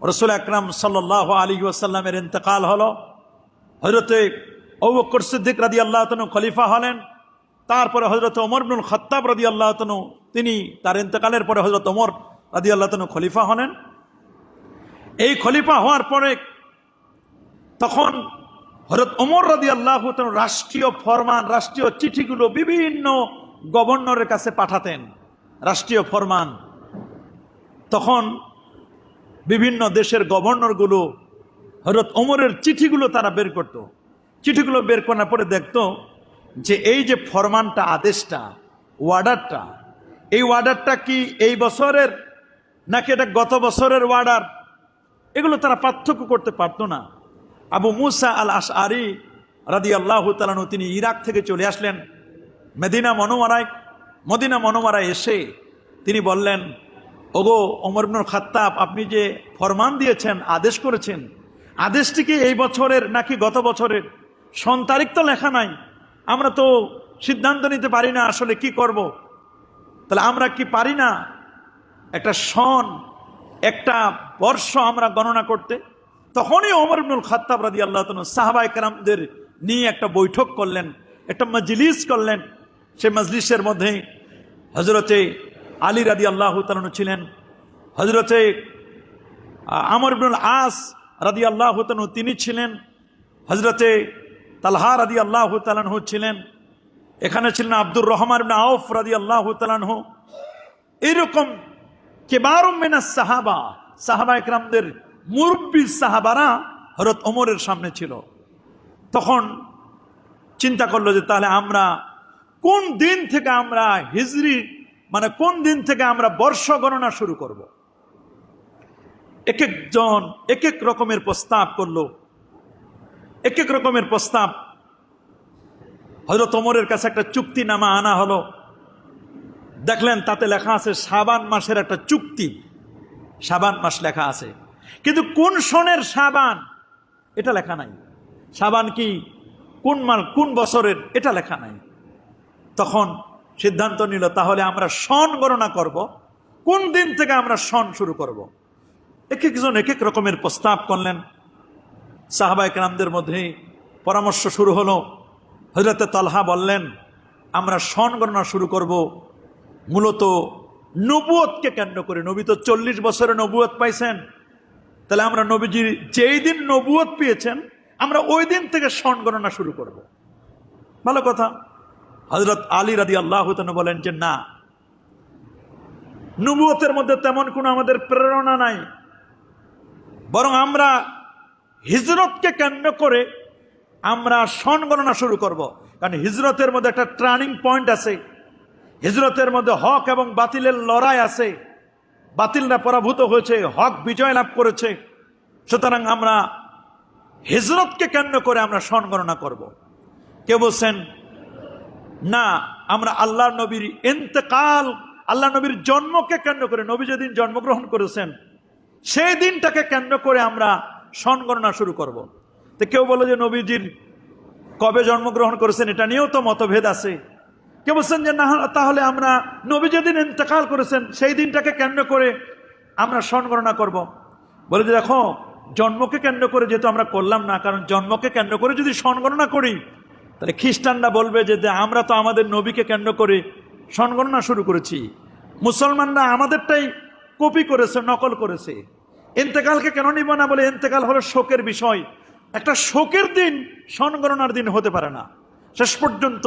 রাসূল আকরাম সাল্লাল্লাহু আলাইহি ওয়াসাল্লামের ইন্তেকাল হলো। হযরত আবু বকর সিদ্দিক রাদিয়াল্লাহু তাআলা খলিফা হলেন। তারপরে হযরত ওমর ইবনুল খাত্তাব রাদিয়াল্লাহু তাআলা, তিনি তার ইন্তেকালের পরে হযরত ওমর রাদিয়াল্লাহু তাআলা খলিফা হলেন। এই খলিফা হওয়ার পরে তখন হযরত ওমর রাদিয়াল্লাহু তাআলা রাষ্ট্রীয় ফরমান, রাষ্ট্রীয় চিঠিগুলো বিভিন্ন গভর্নরের কাছে পাঠাতেন। রাষ্ট্রীয় ফরমান তখন বিভিন্ন দেশের গভর্নরগুলো হযরত ওমরের চিঠিগুলো তারা বের করত। চিঠিগুলো বের করার পরে দেখতো যে এই যে ফরমানটা, আদেশটা, ওয়ার্ডারটা, এই ওয়ার্ডারটা কি এই বছরের নাকি এটা গত বছরের ওয়ার্ডার, এগুলো তারা পার্থক্য করতে পারতো না। আবু মুসা আল আশআরী রাদিয়াল্লাহু তাআলা আনহু তিনি ইরাক থেকে চলে আসলেন মদিনা মনোয়ারায় এসে তিনি বললেন, ওগো ওমর ইবনুল খাত্তাব, আপনি যে ফরমান দিয়েছেন, আদেশ করেছেন, আদেশটি কি এই বছরের নাকি গত বছরের? সন তারিখ তো লেখা নাই, আমরা তো সিদ্ধান্ত নিতে পারি না আসলে কি করব। তাহলে আমরা কি পারি না একটা সন, একটা বর্ষ আমরা গণনা করতে? তখনই ওমর ইবনুল খাত্তাব রাদিয়াল্লাহু তাআলা সাহাবায়ে কেরামদের নিয়ে একটা বৈঠক করলেন, একটা মজলিস করলেন। সেই মজলিসের মধ্যে হযরতে আলী রাদিয়াল্লাহু তাআলা ছিলেন, হযরতে আমর ইবনুল আস রাদিয়াল্লাহু তাআলা তিনি ছিলেন, হযরতে তালহা রাদিয়াল্লাহু তাআলা ছিলেন, এখানে ছিলেন আব্দুর রহমান ইবনে আউফ রাদিয়াল্লাহু তাআলা। এইরকম কিবারুম মিনাস সাহাবা, সাহাবায়ে কেরামদের মুরব্বী সাহাবারা হযরত ওমরের সামনে ছিল। তখন চিন্তা করলো যে তাহলে আমরা কোন দিন থেকে আমরা হিজরি, মানে কোন দিন থেকে আমরা বর্ষ গণনা শুরু করব। এক একজন এক এক রকমের প্রস্তাব করলো, এক এক রকমের প্রস্তাব। হযরত ওমরের কাছে একটা চুক্তিনামা আনা হলো। দেখলেন তাতে লেখা আছে শাবান মাসের একটা চুক্তি, শাবান মাস লেখা আছে, কিন্তু কোন সনের শাবান এটা লেখা নাই। শাবান কি কোন মাস, কোন বছরের, এটা লেখা নাই। তখন সিদ্ধান্ত নিল তাহলে আমরা সন গণনা করব, কোন দিন থেকে আমরা সন শুরু করব। এক একজন এক এক রকমের প্রস্তাব করলেন। সাহাবায়ে কেরামদের মধ্যে পরামর্শ শুরু হলো। হযরতে তালহা বললেন, আমরা সন গণনা শুরু করব মূলত নবুয়তকে কেন্দ্র করে। নবী তো 40 বছরে নবুয়ত পাইছেন, তাহলে আমরা নবীজির যেই দিন নবুয়ত পেয়েছেন আমরা ওই দিন থেকে সন গণনা শুরু করব। ভালো কথা। হযরত আলী রাদিয়াল্লাহু তাআলা বলেন যে না, নবুয়তের মধ্যে তেমন কোনো আমাদের প্রেরণা নাই, বরং আমরা হিজরতকে কেন্দ্র করে আমরা সন গণনা শুরু করব। কারণ হিজরতের মধ্যে একটা টার্নিং পয়েন্ট আছে, হিজরতের মধ্যে হক এবং বাতিলের লড়াই আছে, বাতিলরা পরাভূত হয়েছে, হক বিজয় লাভ করেছে। সুতরাং আমরা হিজরতকে কেন্দ্র করে আমরা সন গণনা করব। কেউ বলছেন না, আমরা আল্লাহর নবীর ইন্তেকাল, আল্লাহ নবীর জন্মকে কেন্দ্র করে, নবী যেদিন জন্মগ্রহণ করেছেন সেই দিনটাকে কেন্দ্র করে আমরা সন গণনা শুরু করব। তো কেউ বলে যে নবীজির কবে জন্মগ্রহণ করেছেন এটা নিয়েও তো মতভেদ আছে। কেউ বলছেন যে না, তাহলে আমরা নবী যেদিন ইন্তেকাল করেছেন সেই দিনটাকে কেন্দ্র করে আমরা সন গণনা করব। বলে যে দেখো, জন্মকে কেন্দ্র করে যেহেতু আমরা করলাম না, কারণ জন্মকে কেন্দ্র করে যদি সন গণনা করি তাহলে খ্রিস্টানরা বলবে যে আমরা তো আমাদের নবীকে কেন্দ্র করে সন গণনা শুরু করেছি, মুসলমানরা আমাদেরটাই কপি করেছে, নকল করেছে। ইন্তেকালকে কেন নিব না? বলে ইন্তেকাল হলো শোকের বিষয়, একটা শোকের দিন সন গণনার দিন হতে পারে না। শেষ পর্যন্ত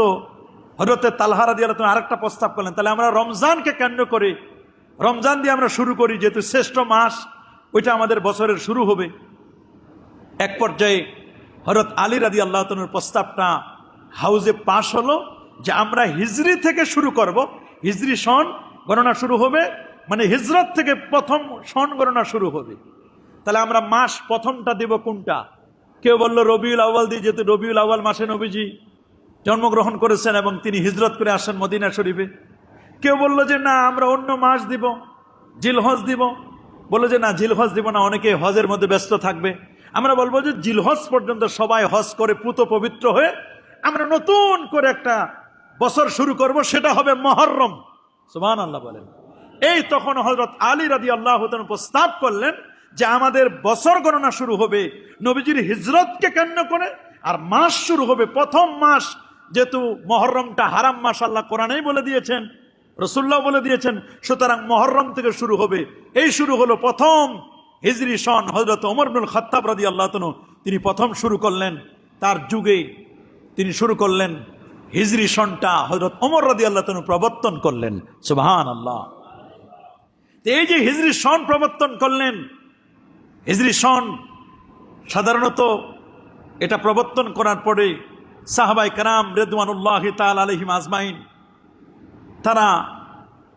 হযরতে তালহা রাদিয়াল্লাহু তাআলা আরেকটা প্রস্তাব করলেন, তাহলে আমরা রমজানকে কেন্দ্র করে, রমজান দিয়ে আমরা শুরু করি, যেহেতু শ্রেষ্ঠ মাস ওইটা আমাদের বছরের শুরু হবে। এক পর্যায়ে হযরত আলী রাদিয়াল্লাহু তাআলার প্রস্তাবটা হাউজে পাশ হলো যে আমরা হিজরি থেকে শুরু করব, হিজরি সন গণনা শুরু হবে, মানে হিজরত থেকে প্রথম সন গণনা শুরু হবে। তাহলে আমরা মাস প্রথমটা দেব কোনটা? কেউ বলল রবিউল আউয়াল দিয়ে, যেহেতু রবিউল আউয়াল মাসে নবীজি জন্মগ্রহণ করেছেন এবং তিনি হিজরত করে আসেন মদিনা শরীফে। কেউ বলল যে না, আমরা অন্য মাস দিব, জিলহজ দিব। বললো যে না, জিলহজ দিব না, অনেকে হজের মধ্যে ব্যস্ত থাকবে। আমরা বলবো যে জিলহজ পর্যন্ত সবাই হজ করে পুত পবিত্র হয়ে আমরা নতুন করে একটা বছর শুরু করব, সেটা হবে মুহররম। সুবহানাল্লাহ বলেন। এই তখন হযরত আলী রাদিয়াল্লাহু তাআলা প্রস্তাব করলেন যে আমাদের বছর গণনা শুরু হবে নবীজির হিজরতকে কেন্দ্র করে, আর মাস শুরু হবে প্রথম মাস, যেহেতু মুহররমটা হারাম মাস আল্লাহ কোরআনেই বলে দিয়েছেন, রাসূলুল্লাহ বলে দিয়েছেন, সুতরাং মুহররম থেকে শুরু হবে। এই শুরু হলো প্রথম হিজরি সন। হযরত ওমর ইবনুল খাত্তাব রাদিয়াল্লাহু তাআলা তিনি প্রথম শুরু করলেন, তার যুগে তিনি শুরু করলেন হিজরি সনটা, হযরত ওমর রাদিয়াল্লাহু তাআলা প্রবর্তন করলেন। সুবহানাল্লাহ। এই যে হিজরি সন প্রবর্তন করলেন, হিজরি সন সাধারণত এটা প্রবর্তন করার পরে সাহাবায়ে কেরাম রিদওয়ানুল্লাহি তাআলা আলাইহিম আজমাইন তারা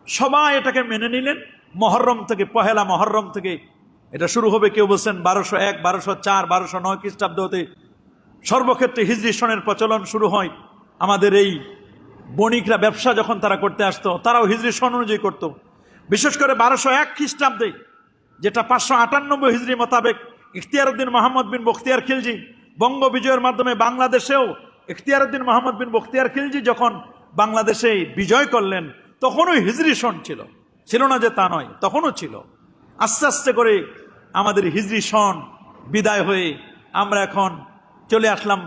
সবাই এটাকে মেনে নিলেন। মুহররম থেকে, পহেলা মুহররম থেকে এটা শুরু হবে। কেউ বলছেন 1201, 1204, 1209 খ্রিস্টাব্দ হতে সর্বক্ষেত্রে হিজরি সনের প্রচলন শুরু হয়। আমাদের এই বণিকরা ব্যবসা যখন তারা করতে আসতো, তারাও হিজরি সন অনুযায়ী করত। বিশেষ করে 1201 খ্রিস্টাব্দে, যেটা 598 হিজরি মোতাবেক, ইখতিয়ারউদ্দিন মোহাম্মদ বিন বখতিয়ার খিলজি বঙ্গ বিজয়ের মাধ্যমে বাংলাদেশেও ইখতিয়ারউদ্দিন মোহাম্মদ বিন বখতিয়ার খিলজি যখন বাংলাদেশে বিজয় করলেন, তখনও হিজরি সন ছিল, ছিল না যে তা নয়, তখনও ছিল। আস্তে আস্তে করে আমাদের হিজরি সন বিদায় হয়ে আমরা এখন চলে আসলাম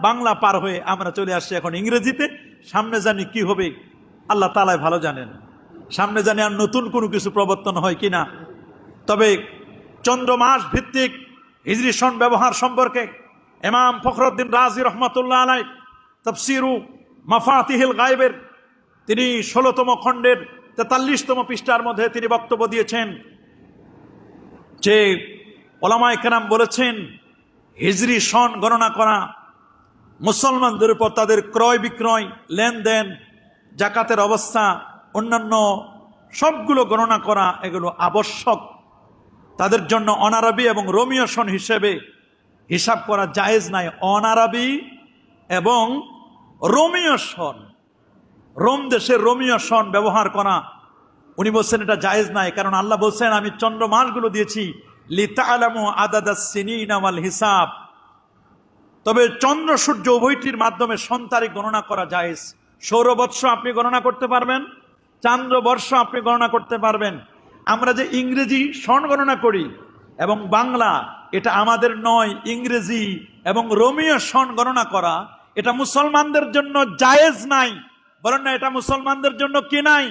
বাংলা পার হয়ে আমরা চলে আসছি এখন ইংরেজিতে। সামনে জানি কি হবে, আল্লাহ তাআলাই ভালো জানেন। সামনে জানি আর নতুন কোনো কিছু প্রবর্তন হয় কিনা। তবে চন্দ্রমাস ভিত্তিক হিজরি সন ব্যবহার সম্পর্কে ইমাম ফখরুদ্দিন রাজি রহমাতুল্লাহ আলাইহি তাফসীরু মাফাতিহিল গায়বের তিনি 16তম খণ্ডের 43তম পৃষ্ঠার মধ্যে তিনি বক্তব্য দিয়েছেন যে ওলামায়ে কেরাম বলেছেন হিজরি সন গণনা করা মুসলমানদের উপর তাদের ক্রয় বিক্রয়, লেনদেন, জাকাতের অবস্থা, অন্যান্য সবগুলো গণনা করা এগুলো আবশ্যক। তাদের জন্য অনারবি এবং রোমীয় সন হিসেবে হিসাব করা জায়েজ নাই। অনারবি এবং রোমীয় সন, রোম দেশের রোমীয় সন ব্যবহার করা, উনি বলছেন এটা জায়েজ নাই। কারণ আল্লাহ বলছেন আমি চন্দ্র মাসগুলো দিয়েছি লিতাআলামু আদাদাস সিনিনা ওয়াল হিসাব। তবে চন্দ্র সূর্য উভয়টির মাধ্যমে সন তারিখ গণনা করা জায়েজ। সৌরবৎস আপনি গণনা করতে পারবেন, চান্দ্রবর্ষ আপনি গণনা করতে পারবেন। আমরা যে ইংরেজি সন গণনা করি এবং বাংলা, এটা আমাদের নয়। ইংরেজি এবং রোমীয় সন গণনা করা এটা মুসলমানদের জন্য জায়েজ নাই। বলেন না, এটা মুসলমানদের জন্য কি নাই?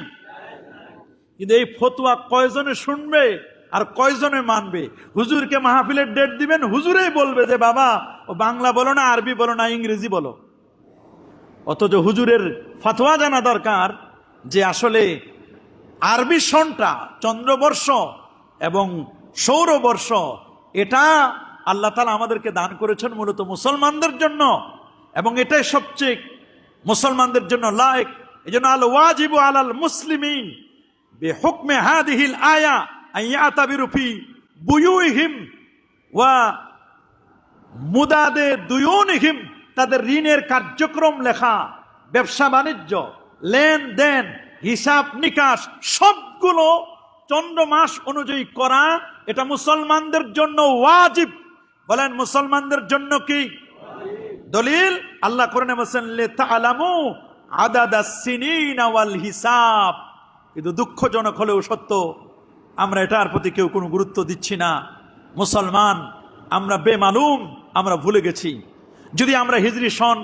কিন্তু এই ফতোয়া কয়জনে শুনবে আর কয়জনে মানবে? হুজুরকে মাহফিলের ডেট দিবেন, হুজুরেই বলবে যে বাবা ও বাংলা বলো না, আরবি বলো না, ইংরেজি বলো। অথচ হুজুরের ফতোয়া জানা দরকার যে আসলে আরবি সনটা, চন্দ্রবর্ষ এবং সৌরবর্ষ, এটা আল্লাহ তাআলা আমাদেরকে দান করেছেন মূলত মুসলমানদের জন্য, এবং এটাই সবচেয়ে মুসলমানদের জন্য লায়েক। এই জন্য আল ওয়াজিবু আলাল মুসলিমিন বিহুকমে হাদিহিল আয়া আইয়াতাবিরু ফি বুয়ুহিম ওয়া মুদাদে দুয়ুনহিম, তাদের ঋণের কার্যক্রম লেখা, ব্যবসা বাণিজ্য, লেনদেন, হিসাব নিকাশ সবগুলো চন্দ্র মাস অনুযায়ী করা, এটা মুসলমানদের জন্য ওয়াজিব। বলেন মুসলমানদের জন্য কি দলিল? আল্লাহ কোরআনে বলেছেন লিতাআলামু আদাদাস সিনিনা ওয়াল হিসাব। কিন্তু দুঃখজনক হলেও সত্য, আমরা এটার প্রতি কেউ কোনো গুরুত্ব দিচ্ছি না। মুসলমান আমরা বেমালুম, আমরা ভুলে গেছি। যদি আমরা হিজরি সন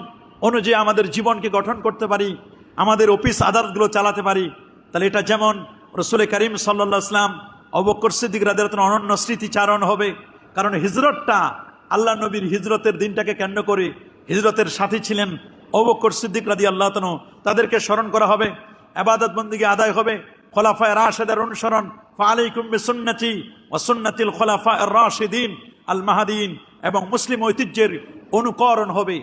অনুযায়ী আমাদের জীবনকে গঠন করতে পারি, আমাদের অফিস আদালতগুলো চালাতে পারি, তাহলে এটা যেমন রাসূল করিম সাল্লাল্লাহু আলাইহি ওয়াসাল্লাম, আবু বকর সিদ্দিক রাদিয়াল্লাহু আনহু অনন্য স্মৃতিচারণ হবে। কারণ হিজরতটা আল্লাহ নবীর হিজরতের দিনটাকে কেন্দ্র করে, হিজরতের সাথী ছিলেন আবু বকর সিদ্দিক রাদিয়াল্লাহু আনহু, তাদেরকে স্মরণ করা হবে, ইবাদত বন্দেগী আদায় হবে, খোলাফায়ে রাশিদের অনুসরণ, ফালাইকুম বিসুন্নতি ওয়া সুন্নাতিল খোলাফায়ে রাশিদিন আল মাহদিন, এবং মুসলিম ঐতিহ্যের অনুকরণ হবে।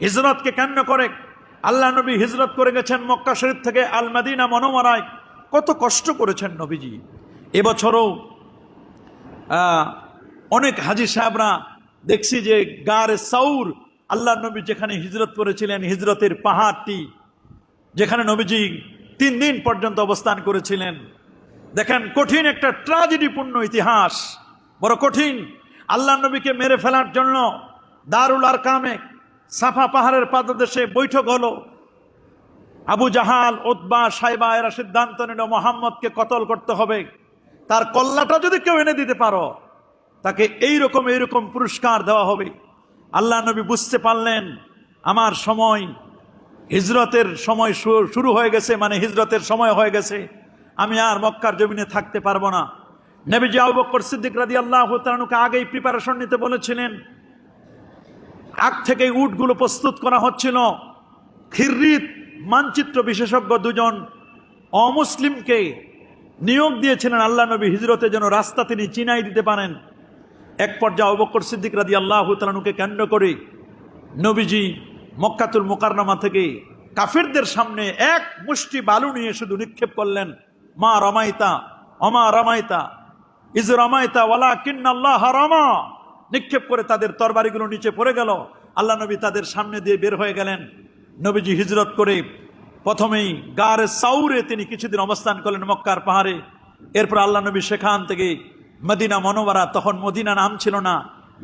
হিজরতকে কেন্দ্র করে আল্লাহ নবী হিজরত করে গেছেন মক্কা শরীফ থেকে আল মদিনা মুনাওয়ারায়। কত কষ্ট করেছেন নবীজি। এবছরও অনেক হাজী সাহেবরা দেখছি যে গারে সাউর, আল্লাহ নবী যেখানে হিজরত করেছিলেন, হিজরতের পাহাড়টি যেখানে নবীজি 3 দিন পর্যন্ত অবস্থান করেছিলেন, দেখেন কঠিন একটা ট্র্যাজেডিপূর্ণ ইতিহাস, বড় কঠিন। আল্লাহ নবীকে মেরে ফেলার জন্য দারুল আরকামে সাফা পাহাড়ের পাদদেশে বৈঠক হলো। আবু জাহাল, উতবা, সাইবা এরা সিদ্ধান্ত নিল মুহাম্মদকে কতল করতে হবে। তার কল্লাটা যদি কেউ এনে দিতে পারো তাকে এইরকম পুরস্কার দেওয়া হবে। আল্লাহ নবী বুঝতে পারলেন আমার সময়, হিজরতের সময় শুরু হয়ে গেছে, মানে হিজরতের সময় হয়ে গেছে, আমি আর মক্কার জমিনে থাকতে পারবো না। নবীজি আবু বকর সিদ্দিক রাদিয়াল্লাহু তাআলা আনহুকে আগেই প্রিপারেশন নিতে বলেছিলেন। আগ থেকে উটগুলো প্রস্তুত করা হচ্ছিল। খিররিত মানচিত্র বিশেষজ্ঞ 2 জন অমুসলিমকে নিয়োগ দিয়েছিলেন আল্লাহ নবী হিজরতে যেন রাস্তা তিনি চিনাই দিতে পারেন। এক পর্যায়ে আবু বকর সিদ্দিক রাদিয়াল্লাহু তাআলা আনহুকে কেন্দ্র করে নবীজি মক্কাতুল মুকাররমা থেকে কাফিরদের সামনে এক মুষ্টি বালু নিয়ে শুধু নিক্ষেপ করলেন। মা রামাইতা অমা রামাইতা ইজ রামাইতা ওয়ালাকিন্নাল্লাহ রামা, নিক্ষেপ করে তাদের তরবারিগুলো নিচে পড়ে গেল। আল্লাহ নবী তাদের সামনে দিয়ে বের হয়ে গেলেন। নবীজি হিজরত করে প্রথমেই গারে সাউরে তিনি কিছুদিন অবস্থান করলেন মক্কার পাহাড়ে। এরপর আল্লাহ নবী সেখান থেকে মদিনা মনোয়ারা, তখন মদিনা নাম ছিল না,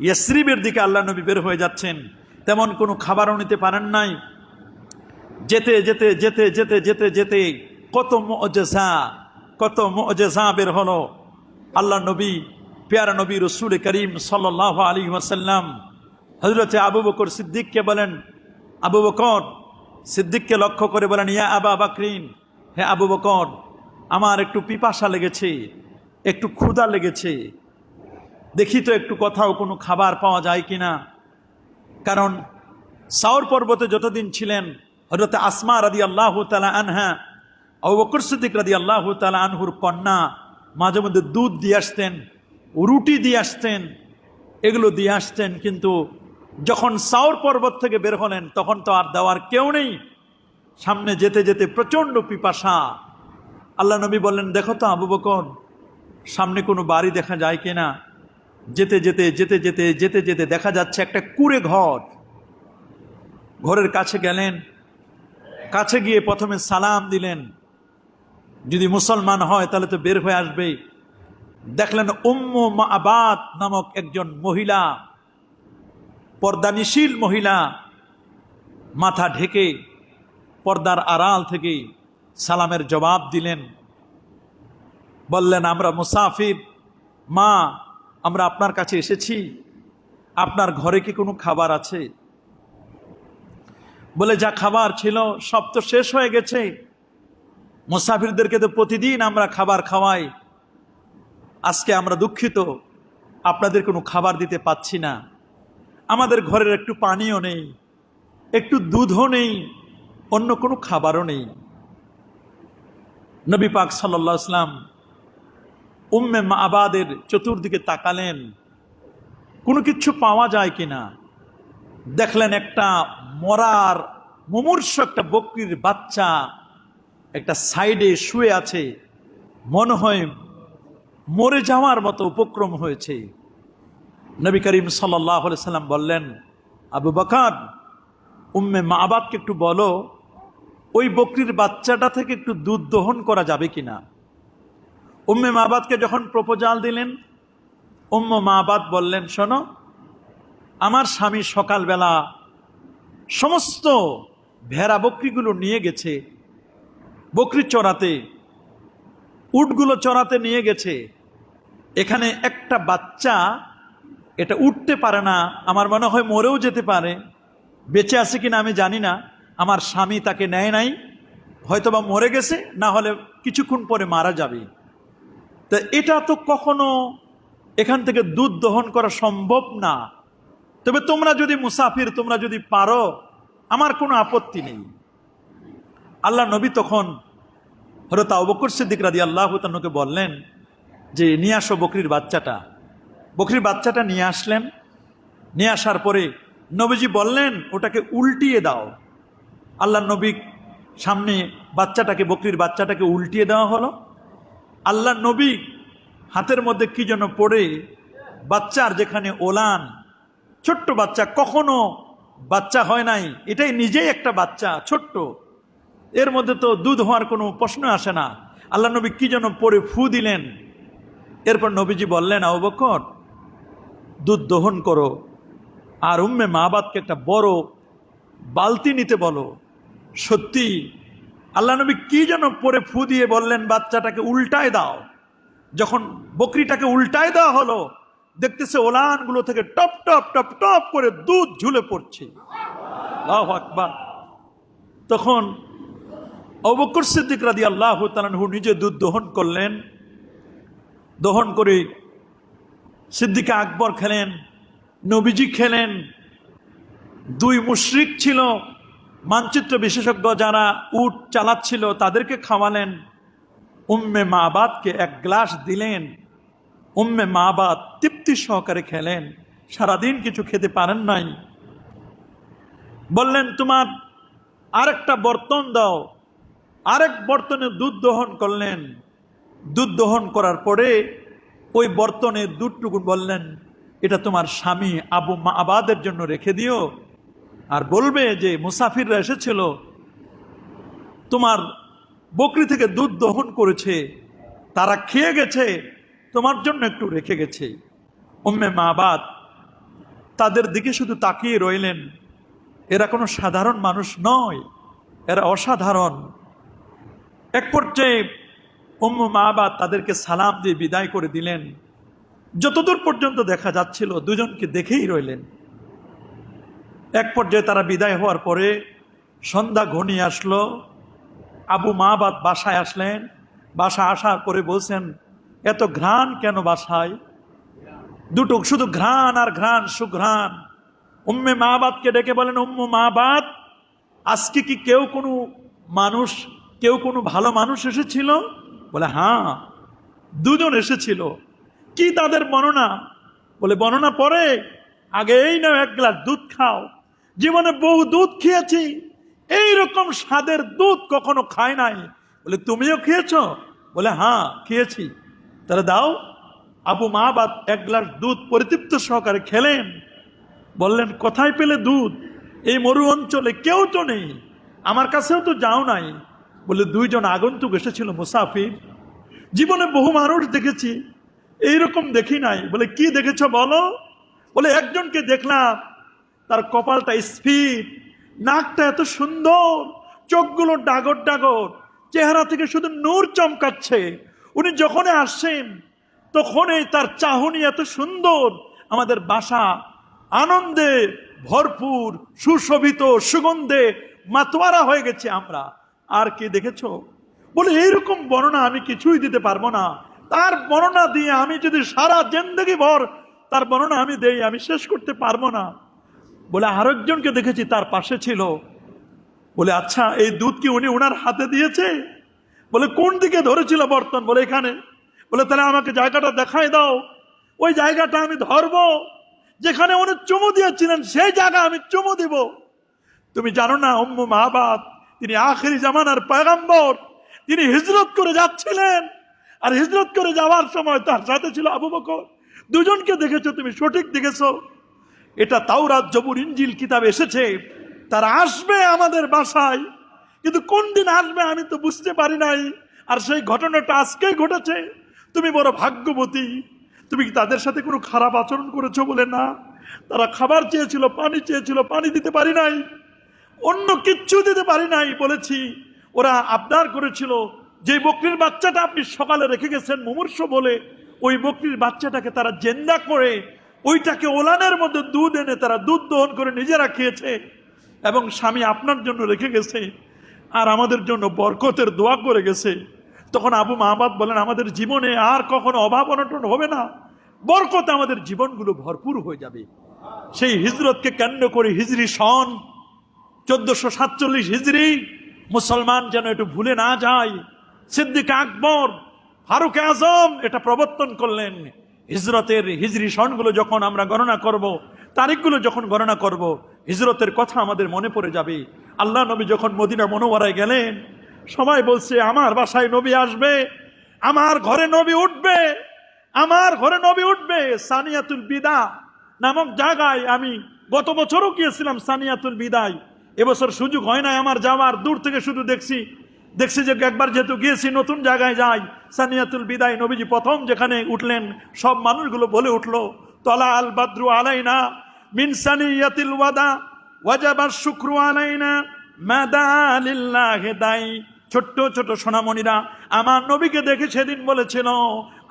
ইয়াসরিবের দিকে আল্লাহ নবী বের হয়ে যাচ্ছেন। তেমন কোনো খাবারও নিতে পারেন নাই। যেতে যেতে যেতে যেতে যেতে যেতে কত মুআজিজা বের হলো। আল্লাহ নবী, প্যারা নবী রসুল করিম সাল্লাল্লাহু আলাইহি ওয়াসাল্লাম হযরতে আবু বকর সিদ্দিককে বলেন, আবু বকর সিদ্দিককে লক্ষ্য করে বলেন, ইয়া আবা বাকরিন, হে আবু বকর, আমার একটু পিপাসা লেগেছে, একটু ক্ষুধা লেগেছে, দেখি তো একটু কোথাও কোনো খাবার পাওয়া যায় কিনা। কারণ সাউর পর্বতে যতদিন ছিলেন হযরত আসমা রাদিয়াল্লাহু তাআলা আনহা, আবু বকর সিদ্দিক রাদিয়াল্লাহু তাআলা আনহুর কন্যা মাঝে মধ্যে দুধ দিয়ে আসতেন, রুটি দিয়ে আসতেন, এগুলো দিয়ে আসতেন। কিন্তু যখন সাউর পর্বত থেকে বের হলেন তখন তো আর দেওয়ার কেউ নেই। সামনে যেতে যেতে প্রচণ্ড পিপাসা। আল্লাহ নবী বললেন, দেখো তো আবু বকর, সামনে কোনো বাড়ি দেখা যায় কিনা। যেতে যেতে যেতে যেতে যেতে যেতে দেখা যাচ্ছে একটা কুঁড়ে ঘর। ঘরের কাছে গেলেন, কাছে গিয়ে প্রথমে সালাম দিলেন, যদি মুসলমান হয় তাহলে তো বের হয়ে আসবে। দেখলেন উম্মু মাআবাদ নামক একজন মহিলা, পর্দানিশীল মহিলা, মাথা ঢেকে পর্দার আড়াল থেকে সালামের জবাব দিলেন। বললেন, আমরা মুসাফির, মা আমরা আপনার কাছে এসেছি, আপনার ঘরে কি কোনো খাবার আছে? বলে, যা খাবার ছিল সব তো শেষ হয়ে গেছে, মুসাফিরদেরকে তো প্রতিদিন আমরা খাবার খাওয়াই, আজকে আমরা দুঃখিত, আপনাদের কোনো খাবার দিতে পাচ্ছি না। আমাদের ঘরের একটু পানিও নেই, একটু দুধও নেই, অন্য কোনো খাবারও নেই। নবী পাক সাল্লাল্লাহু আলাইহি ওয়াসাল্লাম উম্মে মাআবাদের চতুর্দিকে তাকালেন, কোনো কিছু পাওয়া যায় কিনা। দেখলেন একটা মরার মুমূর্ষু একটা বকরির বাচ্চা একটা সাইডে শুয়ে আছে, মনে হয় মরে যাওয়ার মতো উপক্রম হয়েছে। নবী করিম সাল্লাল্লাহু আলাইহি সাল্লাম বললেন, আবু বকর, উম্মে মাআবাদকে একটু বলো ওই বকরির বাচ্চাটা থেকে একটু দুধ দহন করা যাবে কিনা। উম্মে মাআবাদকে যখন প্রপোজাল দিলেন, উম্মে মাআবাদ বললেন, শোনো, আমার স্বামী সকালবেলা সমস্ত ভেড়া বকরিগুলো নিয়ে গেছে বকরি চড়াতে, উটগুলো চড়াতে নিয়ে গেছে। এখানে একটা বাচ্চা, এটা উঠতে পারে না, আমার মনে হয় মরেও যেতে পারে, বেঁচে আছে কিনা আমি জানি না। আমার স্বামী তাকে নেয় নাই, হয়তোবা মরে গেছে, না হলে কিছুক্ষণ পরে মারা যাবে। তা এটা তো কখনো এখান থেকে দুধ দহন করা সম্ভব না। তবে তোমরা যদি মুসাফির, তোমরা যদি পারো, আমার কোনো আপত্তি নেই। আল্লাহ নবী তখন হযরত আবু বকর সিদ্দিক রাদিয়াল্লাহু তাআলাকে বললেন যে, নিয়ে আসো বকরির বাচ্চাটা। বকরির বাচ্চাটা নিয়ে আসলেন। নিয়ে আসার পরে নবীজি বললেন, ওটাকে উল্টিয়ে দাও। আল্লাহ নবী সামনে বাচ্চাটাকে, বকরির বাচ্চাটাকে উল্টিয়ে দেওয়া হলো। আল্লাহ নবী হাতের মধ্যে কি যেন পড়ে বাচ্চার যেখানে ওলান, ছোট্ট বাচ্চা, কখনো বাচ্চা হয় নাই, এটাই নিজেই একটা বাচ্চা, ছোট্ট, এর মধ্যে তো দুধ হওয়ার কোনো প্রশ্ন আসে না। আল্লাহ নবী কি যেন পরে ফু দিলেন। এরপর নবীজি বললেন, আবু বকর দুধ দহন করো, আর উম্মে মাবাদকে একটা বড় বালতি নিতে বলো। সত্যি আল্লাহ নবী কি যেন পরে ফু দিয়ে বললেন, বাচ্চাটাকে উল্টায় দাও। যখন বকরিটাকে উল্টায় দেওয়া হলো, দেখতেছে ওলানগুলো থেকে টপ টপ টপ টপ করে দুধ ঝুলে পড়ছে। আল্লাহু আকবার। তখন আবু বকর সিদ্দিক রাদিয়াল্লাহু তাআলা আনহু নিজে দুধ দহন করলেন। দহন করে সিদ্দিক আকবর খেলেন, নবীজি খেলেন। দুই মুশরিক ছিল, মানচিত্র বিশেষজ্ঞ যারা উট চালাচ্ছিল, তাদেরকে খাওয়ালেন। উম্মে মাবাদকে এক গ্লাস দিলেন। উম্মে মাবাদ তৃপ্তি সহকারে খেলেন, সারাদিন কিছু খেতে পারেন নাই। বললেন, তোমার আরেকটা বর্তন দাও। আরেক বর্তনে দুধ দহন করলেন। দুধ দহন করার পরে ওই বর্তনে দুধটুকু বললেন, এটা তোমার স্বামী আবু মাবাদের জন্য রেখে দিও, আর বলবে যে মুসাফিররা এসেছিল, তোমার বকরি থেকে দুধ দহন করেছে, তারা খেয়ে গেছে, তোমার জন্য একটু রেখে গেছে। উম্মে মাবাদ তাদের দিকে শুধু তাকিয়ে রইলেন। এরা কোনো সাধারণ মানুষ নয়, এরা অসাধারণ। এক পর্যায়ে উম্মে মাবাদ তাদেরকে সালাম দিয়ে বিদায় করে দিলেন। যতদূর পর্যন্ত দেখা যাচ্ছিল দুজনকে দেখেই রইলেন। এক পর্যায়ে তারা বিদায় হওয়ার পরে সন্ধ্যা ঘনিয়ে আসলো। আবু মাবাদ বাসায় আসলেন। বাসা আসার পরে বলছেন, এত ঘ্রাণ কেন বাসায়? দুটো শুধু ঘ্রাণ আর ঘ্রাণ, সুঘ্রাণ। উম্মে মাবাদকে ডেকে বলেন, উম্মে মাবাদ, আজকে কি কেউ কোনো ভালো মানুষ এসেছিল? বলে, হ্যাঁ, দুজন এসেছিল। কি তাদের বর্ণনা? বলে, বর্ণনা পরে, আগে এই নাও এক গ্লাস দুধ খাও। জীবনে বহু দুধ খেয়েছি, এইরকম স্বাদের দুধ কখনো খায় নাই। বলে, তুমিও খেয়েছো? বলে, হ্যাঁ খেয়েছি। তাহলে দাও। আবু মাবাদ এক গ্লাস দুধ পরিতৃপ্ত সহকারে খেলেন। বললেন, কোথায় পেলে দুধ? এই মরু অঞ্চলে কেউ তো নেই, আমার কাছেও তো যাও নাই। বলে, দুইজন আগন্তুক এসেছিল, মুসাফির। জীবনে বহু মানুষ দেখেছি, এইরকম দেখি নাই। বলে, কি দেখেছো বলো? বলে, একজনকে দেখলাম, তার কপালটা স্ফীত, নাকটা এত সুন্দর, চোখগুলো ডাগর ডাগর, চেহারা থেকে শুধু নূর চমকাচ্ছে। উনি যখনই আসছেন তখনই তার চাহনি এত সুন্দর, আমাদের বাসা আনন্দে ভরপুর, সুশোভিত, সুগন্ধে মাতোয়ারা হয়ে গেছে আমরা। আর কি দেখেছো? বলে, এইরকম বর্ণনা আমি কিছুই দিতে পারবো না। তার বর্ণনা দিয়ে আমি যদি সারা জিন্দেগি ভর তার বর্ণনা আমি দেই, আমি শেষ করতে পারবো না। বলে, আরেকজনকে দেখেছি, তার পাশে ছিল। বলে, আচ্ছা, এই দুধ কি উনি ওনার হাতে দিয়েছে? বলে, কোন দিকে ধরেছিল বর্তন? বলে, এখানে। বলে, তাহলে আমাকে জায়গাটা দেখায় দাও, ওই জায়গাটা আমি ধরবো, যেখানে উনি চুমু দিয়েছিলেন সেই জায়গা আমি চুমু দিব। তুমি জানো না উম্মে মাবাদ তিনি আখেরি জামানার পয়গম্বর, তিনি হিজরত করে যাচ্ছিলেন, আর হিজরত করে যাওয়ার সময় তার সাথে ছিল আবু বকর। দুজনকে দেখেছো, তুমি সঠিক দেখেছো। এটা তাওরাত, জবুর, ইনজিল কিতাবে এসেছে। তারা আসবে আমাদের বাসায়, কিন্তু কোন দিন আসবে আমি তো বুঝতে পারি নাই। আর সেই ঘটনাটা আজকেই ঘটেছে। তুমি বড় ভাগ্যবতী। তুমি কি তাদের সাথে কোনো খারাপ আচরণ করেছো? বলে, না। তারা খাবার চেয়েছিল, পানি চেয়েছিল, পানি দিতে পারি নাই, অন্য কিচ্ছু দিতে পারি নাই। বলেছি, ওরা আবদার করেছিল যে বকরির বাচ্চাটা আপনি সকালে রেখে গেছেন মুমূর্ষ বলে, ওই বকরির বাচ্চাটাকে তারা জেন্দা করে ওইটাকে ওলানের মধ্যে দুধ এনে তারা দুধ দহন করে নিজেরা খেয়েছে, এবং স্বামী আপনার জন্য রেখে গেছে, আর আমাদের জন্য বরকতের দোয়া করে গেছে। তখন আবু মাবাদ বলেন, আমাদের জীবনে আর কখনো অভাব অনটন হবে না, বরকতে আমাদের জীবনগুলো ভরপুর হয়ে যাবে। সেই হিজরতকে কেন্দ্র করে হিজরি সন 1447 হিজরি, মুসলমান যেন একটু ভুলে না যায়। সিদ্দিক আকবর, ফারুক আজম এটা প্রবর্তন করলেন। হিজরতের হিজরি সনগুলো যখন আমরা গণনা করব, তারিখগুলো যখন গণনা করব, হিজরতের কথা আমাদের মনে পড়ে যাবে। আল্লাহ নবী যখন মদিনা মুনওয়ারায় গেলেন, সবাই বলছে, আমার বাসায় নবী আসবে, আমার ঘরে নবী উঠবে, আমার ঘরে নবী উঠবে। সানিয়াতুল বিদা, নামক জায়গায় আমি গত বছরও গিয়েছিলাম সানিয়াতুল বিদায়। এবছর সুযোগ হয় নাই আমার যাওয়ার, দূর থেকে শুধু দেখছি যে একবার যেহেতু গিয়েছি নতুন জায়গায় যাই। সানিয়াতুল বিদায় নবীজি প্রথম যেখানে উঠলেন সব মানুষগুলো বলে উঠলো তলা আল বাদ্রু আলাইনা মিন সানিয়াতিল ওয়াদা ওয়াজাবাশ শুকরু আলাইনা মাদা লিল্লাহি দাই। ছোট্ট ছোট সোনামণিরা আমার নবীকে দেখে সেদিন বলেছিল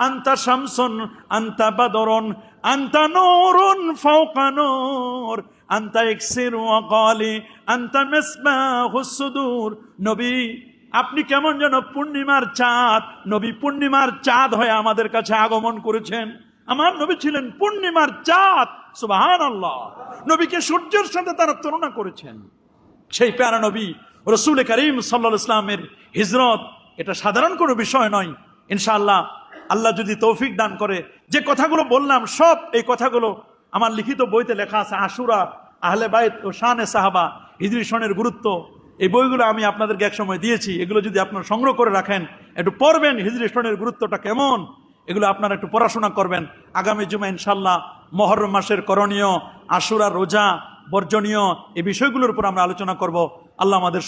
আন্তা শামসুন আন্তা বাদরুন আন্তা নূরুন ফাওকা নূর আন্তা ইকসিরু ওয়াকালি আন্তা মিসবাহুস সুদূর। নবী আপনি কেমন যেন পূর্ণিমার চাঁদ, নবী পূর্ণিমার চাঁদ হয়ে আমাদের কাছে আগমন করেছেন। আমার নবী ছিলেন পূর্ণিমার চাঁদ, সুবহানাল্লাহ। নবীকে সূর্যের সাথে তারা তুলনা করেছেন। সেই প্যারা নবী রাসূল করিম সাল্লাল্লাহু আলাইহি ওয়াসাল্লামের হিজরত এটা সাধারণ কোনো বিষয় নয়। ইনশাআল্লাহ আল্লাহ যদি তৌফিক দান করে, যে কথাগুলো বললাম সব এই কথাগুলো আমার লিখিত বইতে লেখা আছে। আশুরা, আহলে বাইত ও শানে সাহাবা, হিজরি সনের গুরুত্ব, এই বইগুলো আমি আপনাদেরকে একসময় দিয়েছি। এগুলো যদি আপনারা সংগ্রহ করে রাখেন, একটু পড়বেন হিজরি সনের গুরুত্বটা কেমন, এগুলো আপনারা একটু পড়াশোনা করবেন। আগামী জুমা ইনশাআল্লাহ মুহররম মাসের করণীয়, আশুরা রোজা বর্জনীয় এই বিষয়গুলোর উপর আমরা আলোচনা করব। আল্লাহ আমাদের